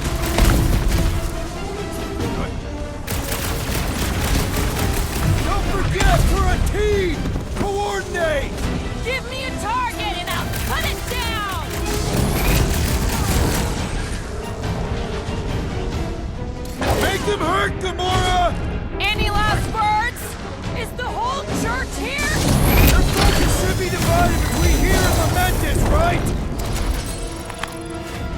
Speaker 7: Don't forget, we're a team! Coordinate!
Speaker 3: Give me a target and I'll cut it down!
Speaker 7: Make them hurt, Gamora!
Speaker 3: Any last words? Is the whole church here?
Speaker 7: Their focus should be divided between here and Lamentus, right?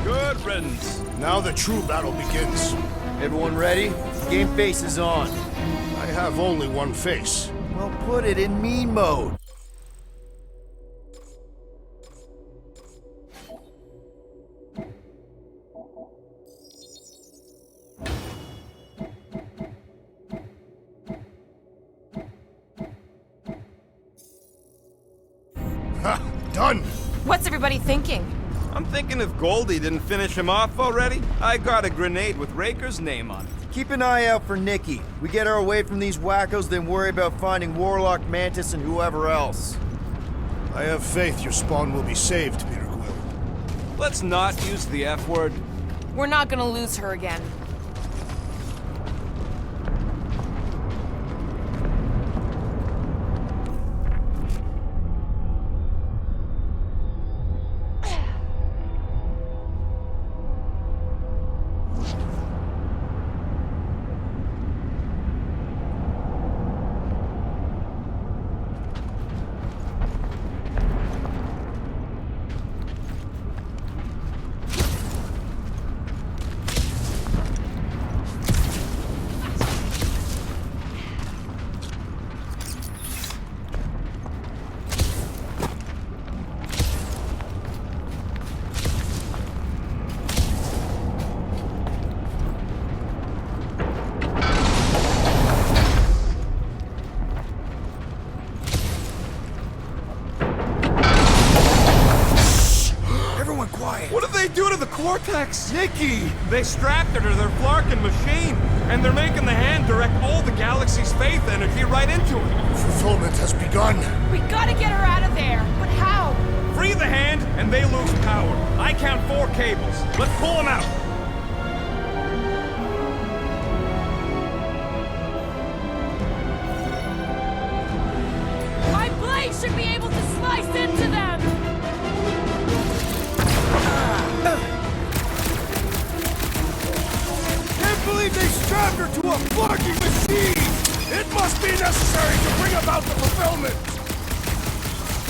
Speaker 5: Good riddance.
Speaker 6: Now the true battle begins.
Speaker 2: Everyone ready? Game face is on.
Speaker 6: I have only one face.
Speaker 2: Well, put it in mean mode.
Speaker 6: Ha! Done!
Speaker 3: What's everybody thinking?
Speaker 5: I'm thinking if Goldie didn't finish him off already, I got a grenade with Raker's name on it.
Speaker 2: Keep an eye out for Nikki. We get her away from these wackos, then worry about finding Warlock, Mantis, and whoever else.
Speaker 6: I have faith your spawn will be saved, Peter Quill.
Speaker 5: Let's not use the F word.
Speaker 3: We're not gonna lose her again.
Speaker 5: What did they do to the Cortex?
Speaker 7: Nikki!
Speaker 5: They strapped her to their Flarkin machine, and they're making the hand direct all the galaxy's faith energy right into it.
Speaker 6: Fulfillment has begun.
Speaker 3: We gotta get her out of there, but how?
Speaker 5: Free the hand, and they lose power. I count 4 cables. Let's pull them out.
Speaker 3: My blade should be able to slice into them!
Speaker 7: Can't believe they strapped her to a barking machine!
Speaker 6: It must be necessary to bring about the fulfillment!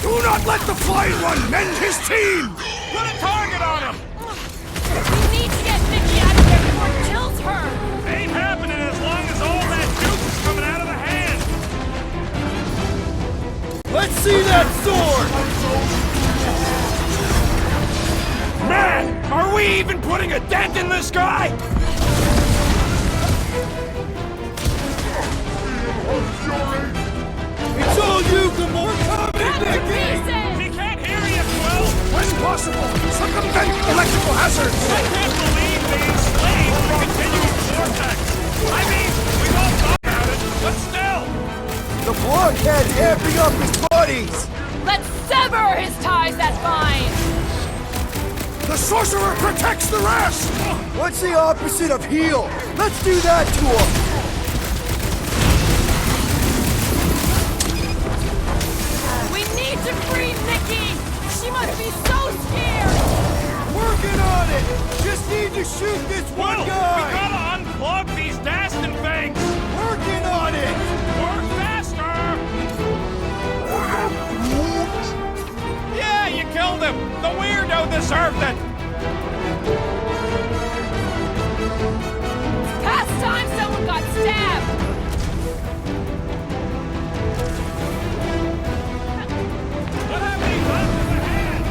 Speaker 6: Do not let the Flying One mend his team!
Speaker 12: Put a target on him!
Speaker 3: We need to get Nikki out of there before it kills her!
Speaker 12: Ain't happening as long as all that juice is coming out of the hand!
Speaker 7: Let's see that sword!
Speaker 12: Man, are we even putting a dent in this guy?
Speaker 7: It's all you, Gamora! Come in,
Speaker 3: Cut to
Speaker 7: Nikki!
Speaker 3: pieces!
Speaker 12: He can't hear you, Quill!
Speaker 6: When possible, circumvent electrical hazards!
Speaker 12: I can't believe they enslaved the continuous vortex! I mean, we've all thought about it, but still!
Speaker 7: The blockhead's amping up his buddies!
Speaker 3: Let's sever his ties that bind!
Speaker 6: The sorcerer protects the rest!
Speaker 7: What's the opposite of heal? Let's do that to him!
Speaker 3: We need to free Nikki! She must be so scared!
Speaker 7: Working on it! Just need to shoot this one
Speaker 12: Will, we
Speaker 7: guy!
Speaker 12: gotta unplug these Dastin things!
Speaker 7: Working on it!
Speaker 12: Work faster! Yeah, you killed him! The weirdo deserved it!
Speaker 3: Past time someone got stabbed!
Speaker 12: What happened left in the hand?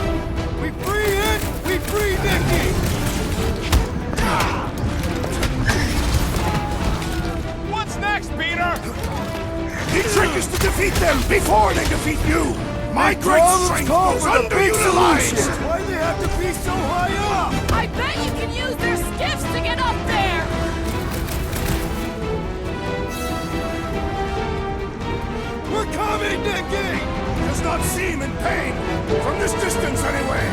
Speaker 7: We free it! We free Nikki!
Speaker 6: before they defeat you! My great strength goes underutilized!
Speaker 2: Why do they have to be so high up?
Speaker 3: I bet you can use their skiffs to get up there!
Speaker 6: We're coming, Nicky! Does not seem in pain. From this distance, anyway.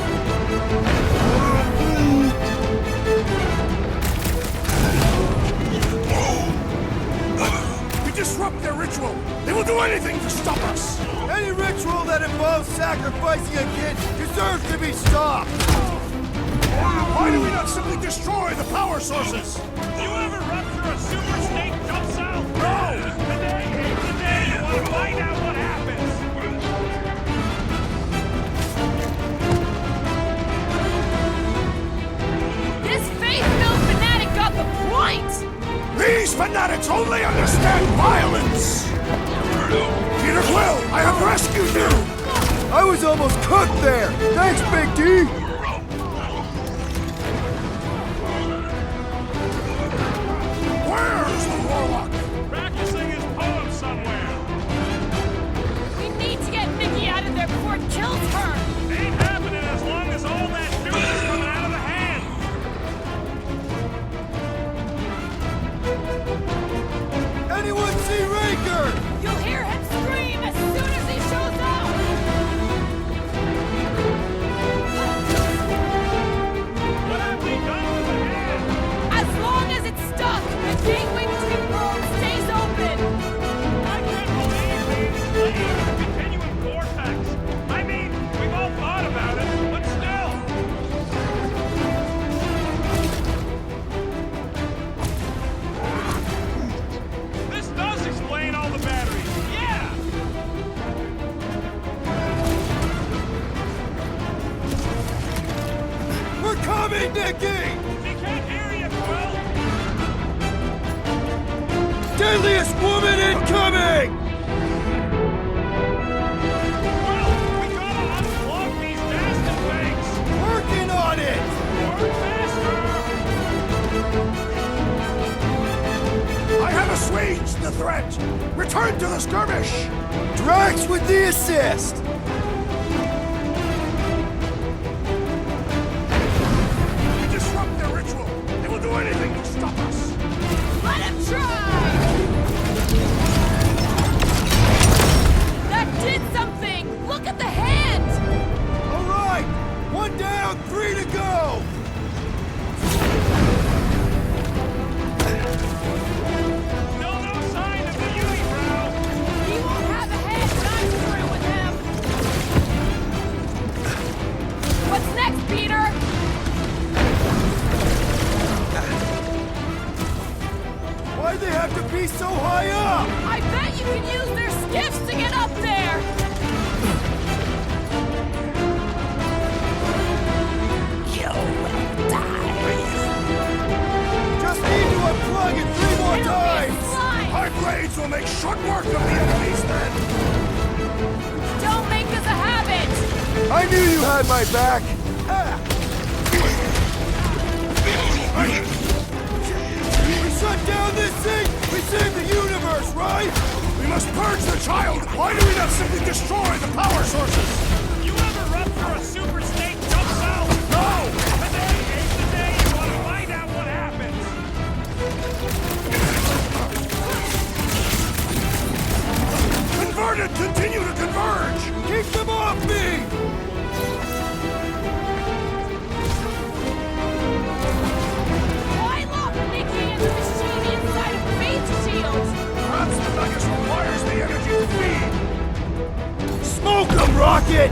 Speaker 6: We disrupt their ritual. They will do anything to stop us.
Speaker 2: Any ritual that involves sacrificing a kid deserves to be stopped.
Speaker 6: Why do we not simply destroy the power sources?
Speaker 12: You ever rupture a super snake jump cell? No! Today ain't the day you want to find out what happens!
Speaker 3: This faith-filled fanatic got the point!
Speaker 6: These fanatics only understand violence! Peter Quill, I have rescued you!
Speaker 2: I was almost cooked there! Thanks, Big D!
Speaker 6: Where's the warlock?
Speaker 12: Practicing his poem somewhere.
Speaker 3: We need to get Nikki out of there before it kills her!
Speaker 12: Ain't happening as long as all that juice is coming out of the hand.
Speaker 2: Anyone see Raker?
Speaker 3: You'll hear him scream as soon as he shows up!
Speaker 12: What have we done with the hand?
Speaker 3: As long as it's stuck, the gateway between worlds stays open!
Speaker 12: I can't believe they enslaved the continuum vortex. I mean, we've all thought about it, but still. This does explain all the batteries. Yeah.
Speaker 2: We're coming, Nicky!
Speaker 12: She can't hear you, Quill.
Speaker 2: Deadliest woman incoming!
Speaker 12: Quill, we gotta unplug these bastard things.
Speaker 2: Working on it!
Speaker 12: Work faster.
Speaker 6: I have assuaged the threat! Return to the skirmish!
Speaker 2: Drax with the assist!
Speaker 6: We disrupt their ritual! They will do anything to stop us!
Speaker 3: Let him try! That did something! Look at the hand!
Speaker 2: All right! One down, 3 to go!
Speaker 12: Still no sign of the unibrow.
Speaker 3: He won't have a head when I'm through with him! What's next, Peter?
Speaker 2: Why'd they have to be so high up?
Speaker 3: I bet you can use their skiffs to get up there!
Speaker 8: You will die.
Speaker 2: Just need to unplug it 3 more
Speaker 3: It'll be a
Speaker 2: times!
Speaker 3: slide!
Speaker 6: Our blades will make short work of the enemies then!
Speaker 3: Don't make this a habit!
Speaker 2: I knew you had my back! Ah. We shut down this thing! We saved the universe, right?
Speaker 6: We must purge the child! Why do we not simply destroy the power sources?
Speaker 12: You ever rupture a super snake jump cell?
Speaker 6: No!
Speaker 12: Today ain't the day you want to find out what happens.
Speaker 6: Converted continue to converge!
Speaker 2: Keep them off me!
Speaker 3: Why lock Nikki and the machine inside of Fate's shield?
Speaker 6: Perhaps the Magus requires the energy to feed!
Speaker 2: Smoke them, Rocket!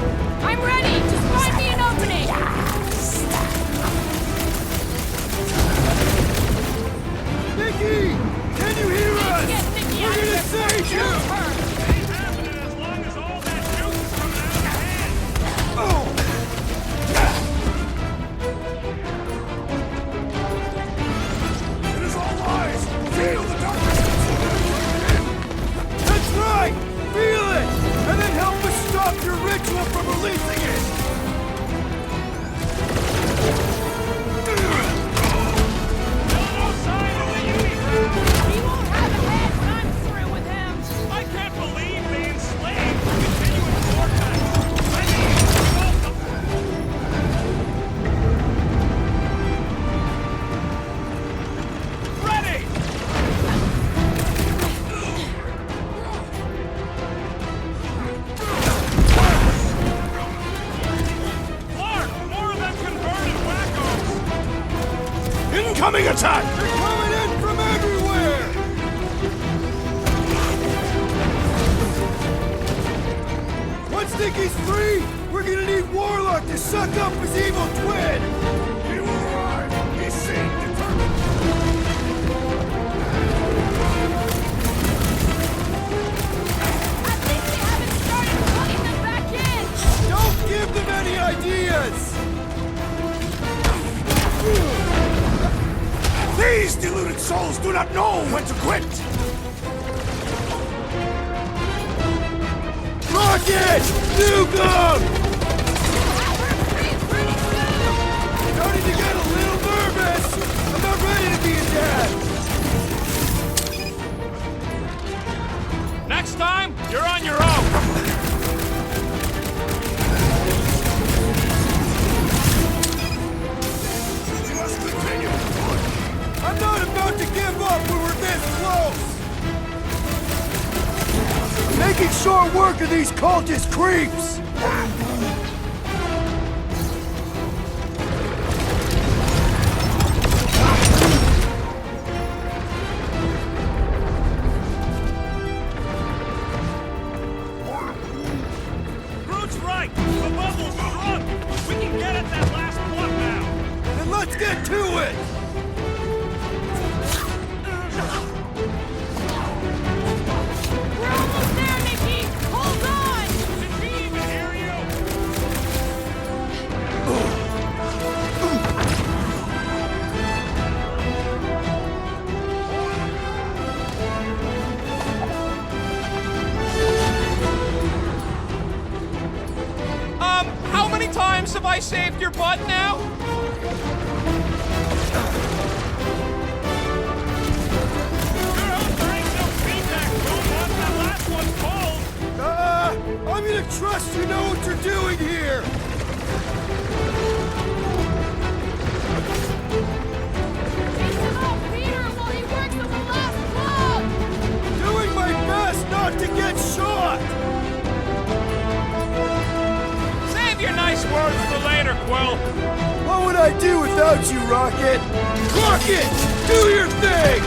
Speaker 6: Incoming attack!
Speaker 7: They're coming in from everywhere! Once Nicky's free, we're gonna need Warlock to suck up his evil twin!
Speaker 6: He will arrive! He's seen, determined!
Speaker 3: At least they haven't started putting them back in!
Speaker 7: Don't give them any ideas!
Speaker 6: These deluded souls do not know when to quit!
Speaker 7: Rocket! Nuke them! Starting to get a little nervous! I'm not ready to be a dad!
Speaker 12: Next time, you're on your own.
Speaker 6: We must continue!
Speaker 7: I'm not about to give up when we're this close! I'm making short work of these cultist creeps!
Speaker 12: Groot's right. The bubble's drunk. We can get at that last plug now.
Speaker 7: Then let's get to it!
Speaker 3: We're almost there, Nikki! Hold on!
Speaker 12: Did she even hear you?
Speaker 7: How many times have I saved your butt now? I'm gonna trust you know what you're doing here!
Speaker 3: Chase him off, Peter, while he works on the last plug!
Speaker 7: Doing my best not to get shot!
Speaker 12: Save your nice words for later, Quill.
Speaker 7: What would I do without you, Rocket? Rocket! Do your thing!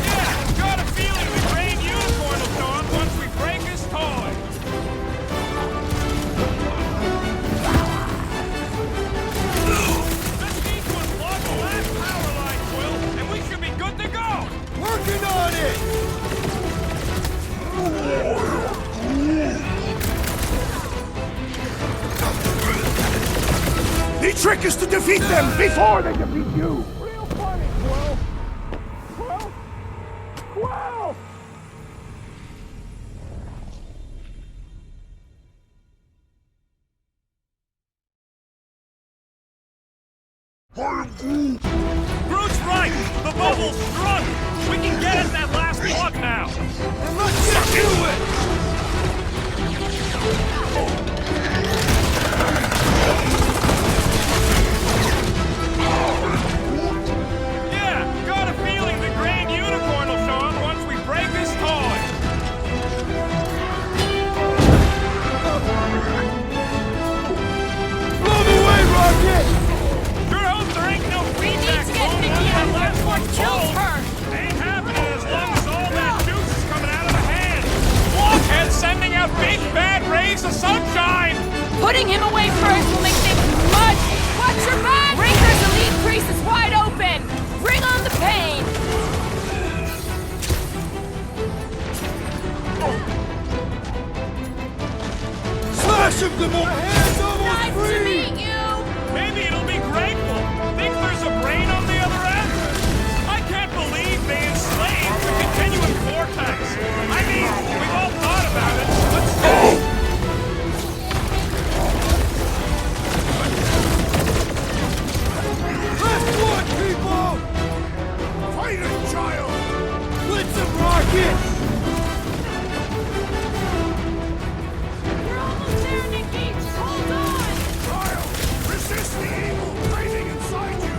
Speaker 12: Yeah, got a feeling the Green Unicorn will show up once we break his toy. Just need to unplug the last power line, Quill, and we should be good to go.
Speaker 7: Working on it!
Speaker 6: The trick is to defeat them before they defeat you!
Speaker 7: Real funny, Quill! Quill? Quill!
Speaker 12: Groot's right. The bubble's drunk. We can get at that last plug now.
Speaker 7: Then let's get to it!
Speaker 12: Yeah, got a feeling the Grand Unicorn will show up once we break his toy.
Speaker 7: Blow them away, Rocket!
Speaker 12: Sure hope there ain't no
Speaker 3: We need
Speaker 12: feedback
Speaker 3: to get
Speaker 12: going
Speaker 3: Nikki
Speaker 12: on
Speaker 3: out
Speaker 12: that last
Speaker 3: before
Speaker 12: one
Speaker 3: it kills
Speaker 12: cold.
Speaker 3: her!
Speaker 12: Ain't happening as long as all that juice is coming out of the hand. Blockhead sending out big bad rays of sunshine.
Speaker 3: Putting him away first will make things much... Watch your back! Rinker's elite crease is wide open! Bring on the pain!
Speaker 7: Slash him, Gamora! My hand's almost
Speaker 3: Nice to
Speaker 7: free!
Speaker 3: meet you!
Speaker 12: Maybe it'll be grateful. Think there's a brain on the other end? I can't believe they enslaved the continuum vortex. I mean, we've all thought about it, but still.
Speaker 7: Last one, people!
Speaker 6: Fight it, child!
Speaker 7: Blitz him, Rocket!
Speaker 3: We're almost there, Nikki! Hold on!
Speaker 6: Child! Resist the evil craving inside you!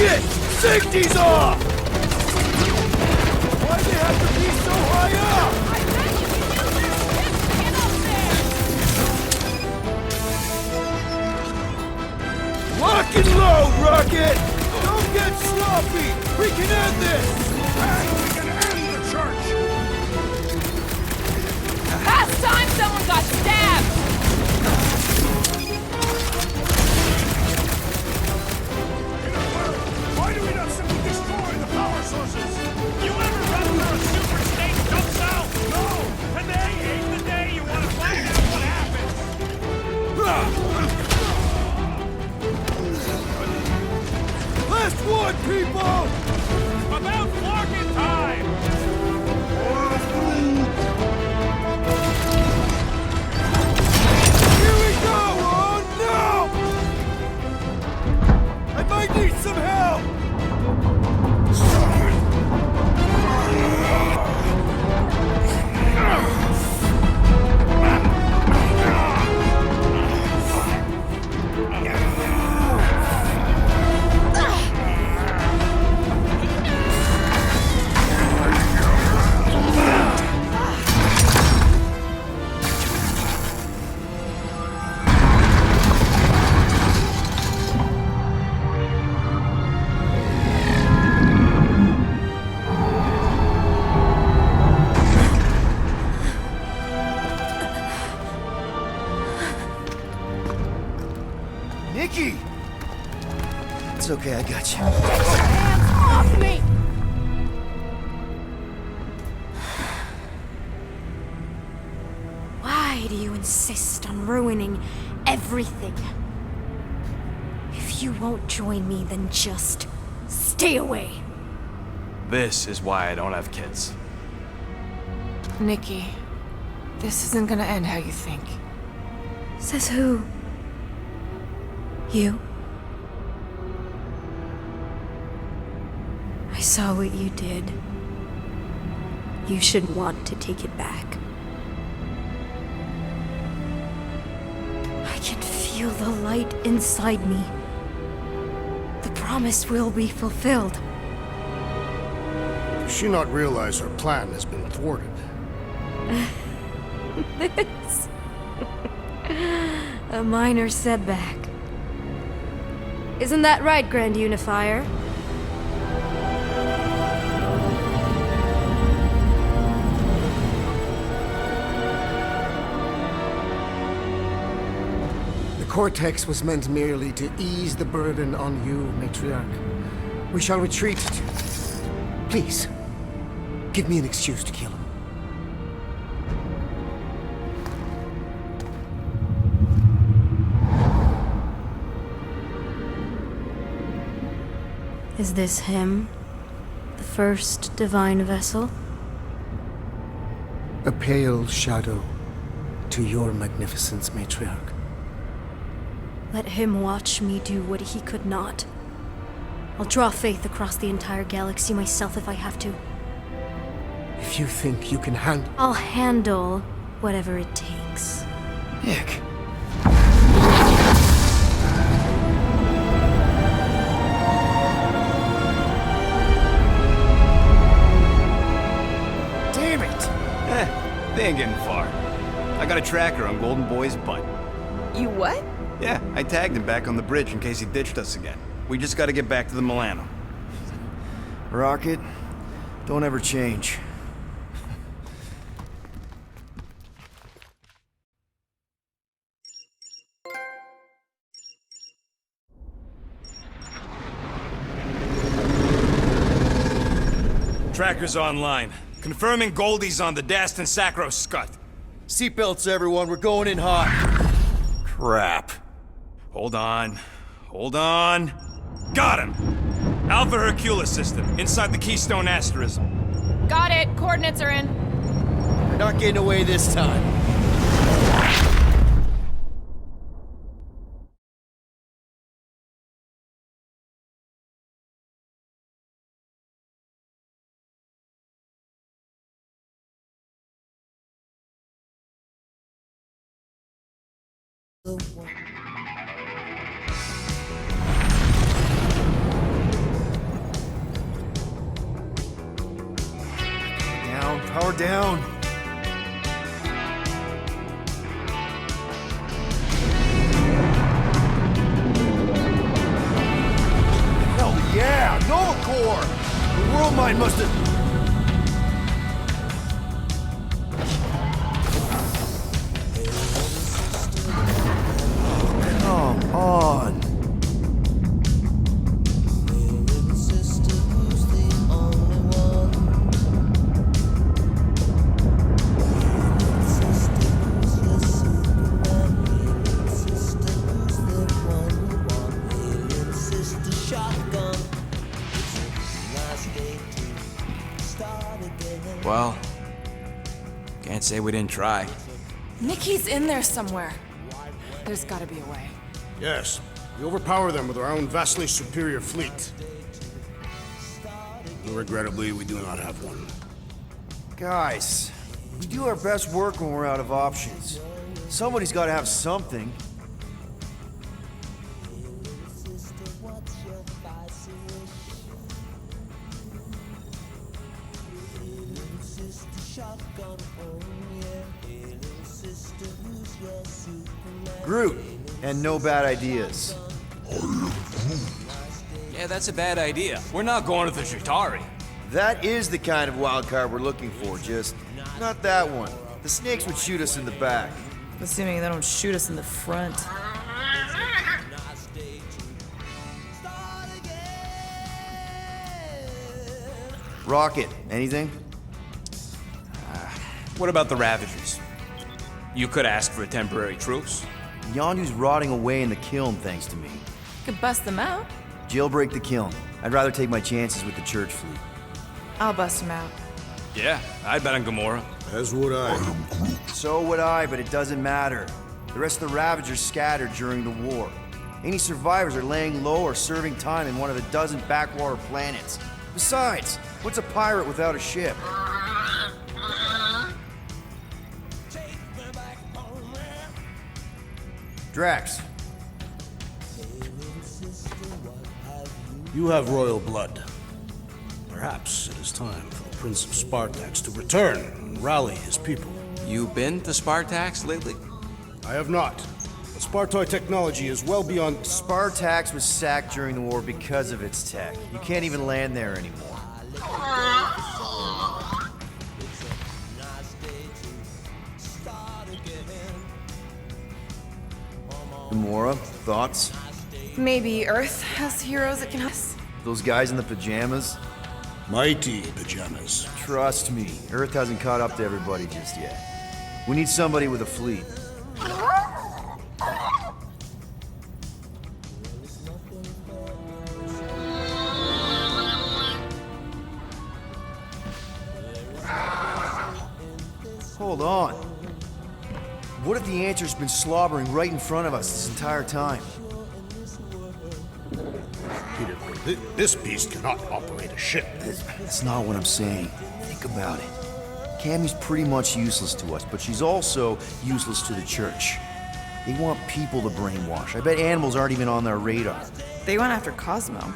Speaker 7: Shit! Safety's off! Why'd they have to be so high up?
Speaker 3: I bet you can use this ship to get up there!
Speaker 7: Lock and load, Rocket! Don't get sloppy! We can end this! And we can end the church!
Speaker 3: Last time someone got stabbed!
Speaker 7: Why do we not simply destroy the power sources?
Speaker 12: You ever run for a super state dump cell? No! Today ain't the day you want to find out what happens!
Speaker 7: Last one, people!
Speaker 12: About flocking time!
Speaker 7: Here we go! Oh no! I might need some help!
Speaker 2: Nikki! It's okay, I got you.
Speaker 3: Hands off me!
Speaker 1: Why do you insist on ruining everything? If you won't join me, then just stay away.
Speaker 5: This is why I don't have kids.
Speaker 3: Nikki, this isn't gonna end how you think.
Speaker 1: Says who? You? I saw what you did. You should want to take it back. I can feel the light inside me. The promise will be fulfilled.
Speaker 6: Does she not realize her plan has been thwarted?
Speaker 1: This. A minor setback. Isn't that right, Grand Unifier?
Speaker 10: The Cortex was meant merely to ease the burden on you, Matriarch. We shall retreat. Please, give me an excuse to kill him.
Speaker 1: Is this him? The first divine vessel?
Speaker 10: A pale shadow to your magnificence, Matriarch.
Speaker 1: Let him watch me do what he could not. I'll draw faith across the entire galaxy myself if I have to.
Speaker 10: If you think you can handle...
Speaker 1: I'll handle whatever it takes.
Speaker 2: Nick. Damn it!
Speaker 5: They ain't getting far. I got a tracker on Golden Boy's butt.
Speaker 3: You what?
Speaker 5: Yeah, I tagged him back on the bridge in case he ditched us again. We just gotta get back to the Milano.
Speaker 2: Rocket, don't ever change.
Speaker 5: Tracker's online. Confirming Goldie's on the Dastan Sacro Scut.
Speaker 2: Seatbelts, everyone, we're going in hot.
Speaker 5: Crap. Hold on. Hold on. Got him! Alpha Hercules system, inside the Keystone Asterism.
Speaker 3: Got it. Coordinates are in.
Speaker 2: We're not getting away this time. power down. Hell yeah! Nova Core! The world mind must have... Come on!
Speaker 5: Well, can't say we didn't try.
Speaker 3: Nikki's in there somewhere. There's gotta be a way.
Speaker 6: Yes, we overpower them with our own vastly superior fleet. Regrettably, we do not have one.
Speaker 2: Guys, we do our best work when we're out of options. Somebody's got to have something. Groot, and no bad ideas.
Speaker 5: Yeah, that's a bad idea. We're not going to the Chitauri.
Speaker 2: That is the kind of wild card we're looking for, just not that one. The snakes would shoot us in the back.
Speaker 3: Assuming they don't shoot us in the front.
Speaker 2: Rocket, anything?
Speaker 5: What about the Ravagers? You could ask for a temporary truce.
Speaker 2: Yondu's rotting away in the kiln thanks to me.
Speaker 3: Could bust them out.
Speaker 2: Jailbreak the kiln. I'd rather take my chances with the church fleet.
Speaker 3: I'll bust them out.
Speaker 5: Yeah, I'd bet on Gamora.
Speaker 6: As would I.
Speaker 2: So would I, but it doesn't matter. The rest of the Ravagers scattered during the war. Any survivors are laying low or serving time in one of a dozen backwater planets. Besides, what's a pirate without a ship? Drax.
Speaker 6: You have royal blood. Perhaps it is time for the Prince of Spartax to return and rally his people.
Speaker 5: You been to Spartax lately?
Speaker 6: I have not. But Spartoid technology is well beyond...
Speaker 2: Spartax was sacked during the war because of its tech. You can't even land there anymore. Gamora, thoughts?
Speaker 3: Maybe Earth has heroes that can help us.
Speaker 2: Those guys in the pajamas?
Speaker 6: mighty pajamas.
Speaker 2: Trust me, Earth hasn't caught up to everybody just yet. We need somebody with a fleet. Hold on. What if the answer's been slobbering right in front of us this entire time?
Speaker 6: Peter, this beast cannot operate a ship.
Speaker 2: That's not what I'm saying. Think about it. Cammy's pretty much useless to us, but she's also useless to the church. They want people to brainwash. I bet animals aren't even on their radar.
Speaker 3: They went after Cosmo.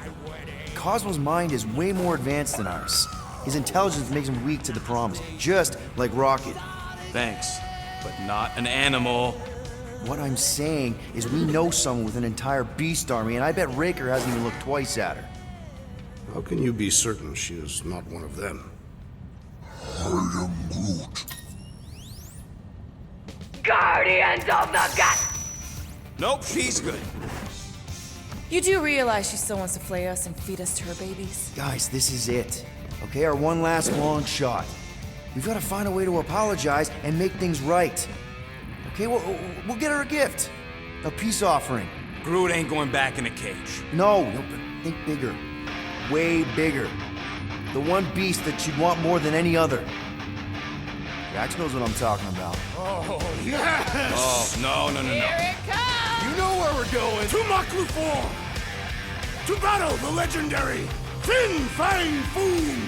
Speaker 2: Cosmo's mind is way more advanced than ours. His intelligence makes him weak to the promise, just like Rocket.
Speaker 5: Thanks, but not an animal.
Speaker 2: What I'm saying is we know someone with an entire beast army, and I bet Raker hasn't even looked twice at her.
Speaker 6: How can you be certain she is not one of them?
Speaker 9: I am Groot.
Speaker 8: Guardians of the Gut!
Speaker 5: Nope, she's good.
Speaker 3: You do realize she still wants to flay us and feed us to her babies?
Speaker 2: Guys, this is it. Okay, our one last long shot. We've got to find a way to apologize and make things right. Okay, we'll get her a gift. A peace offering.
Speaker 5: Groot ain't going back in a cage.
Speaker 2: No, but think bigger. Way bigger. The one beast that she'd want more than any other. Jax knows what I'm talking about.
Speaker 6: Oh, yes!
Speaker 5: Oh, no.
Speaker 3: Here it comes!
Speaker 6: You know where we're going. To Maklu 4! To battle the legendary Fin Fang Foom!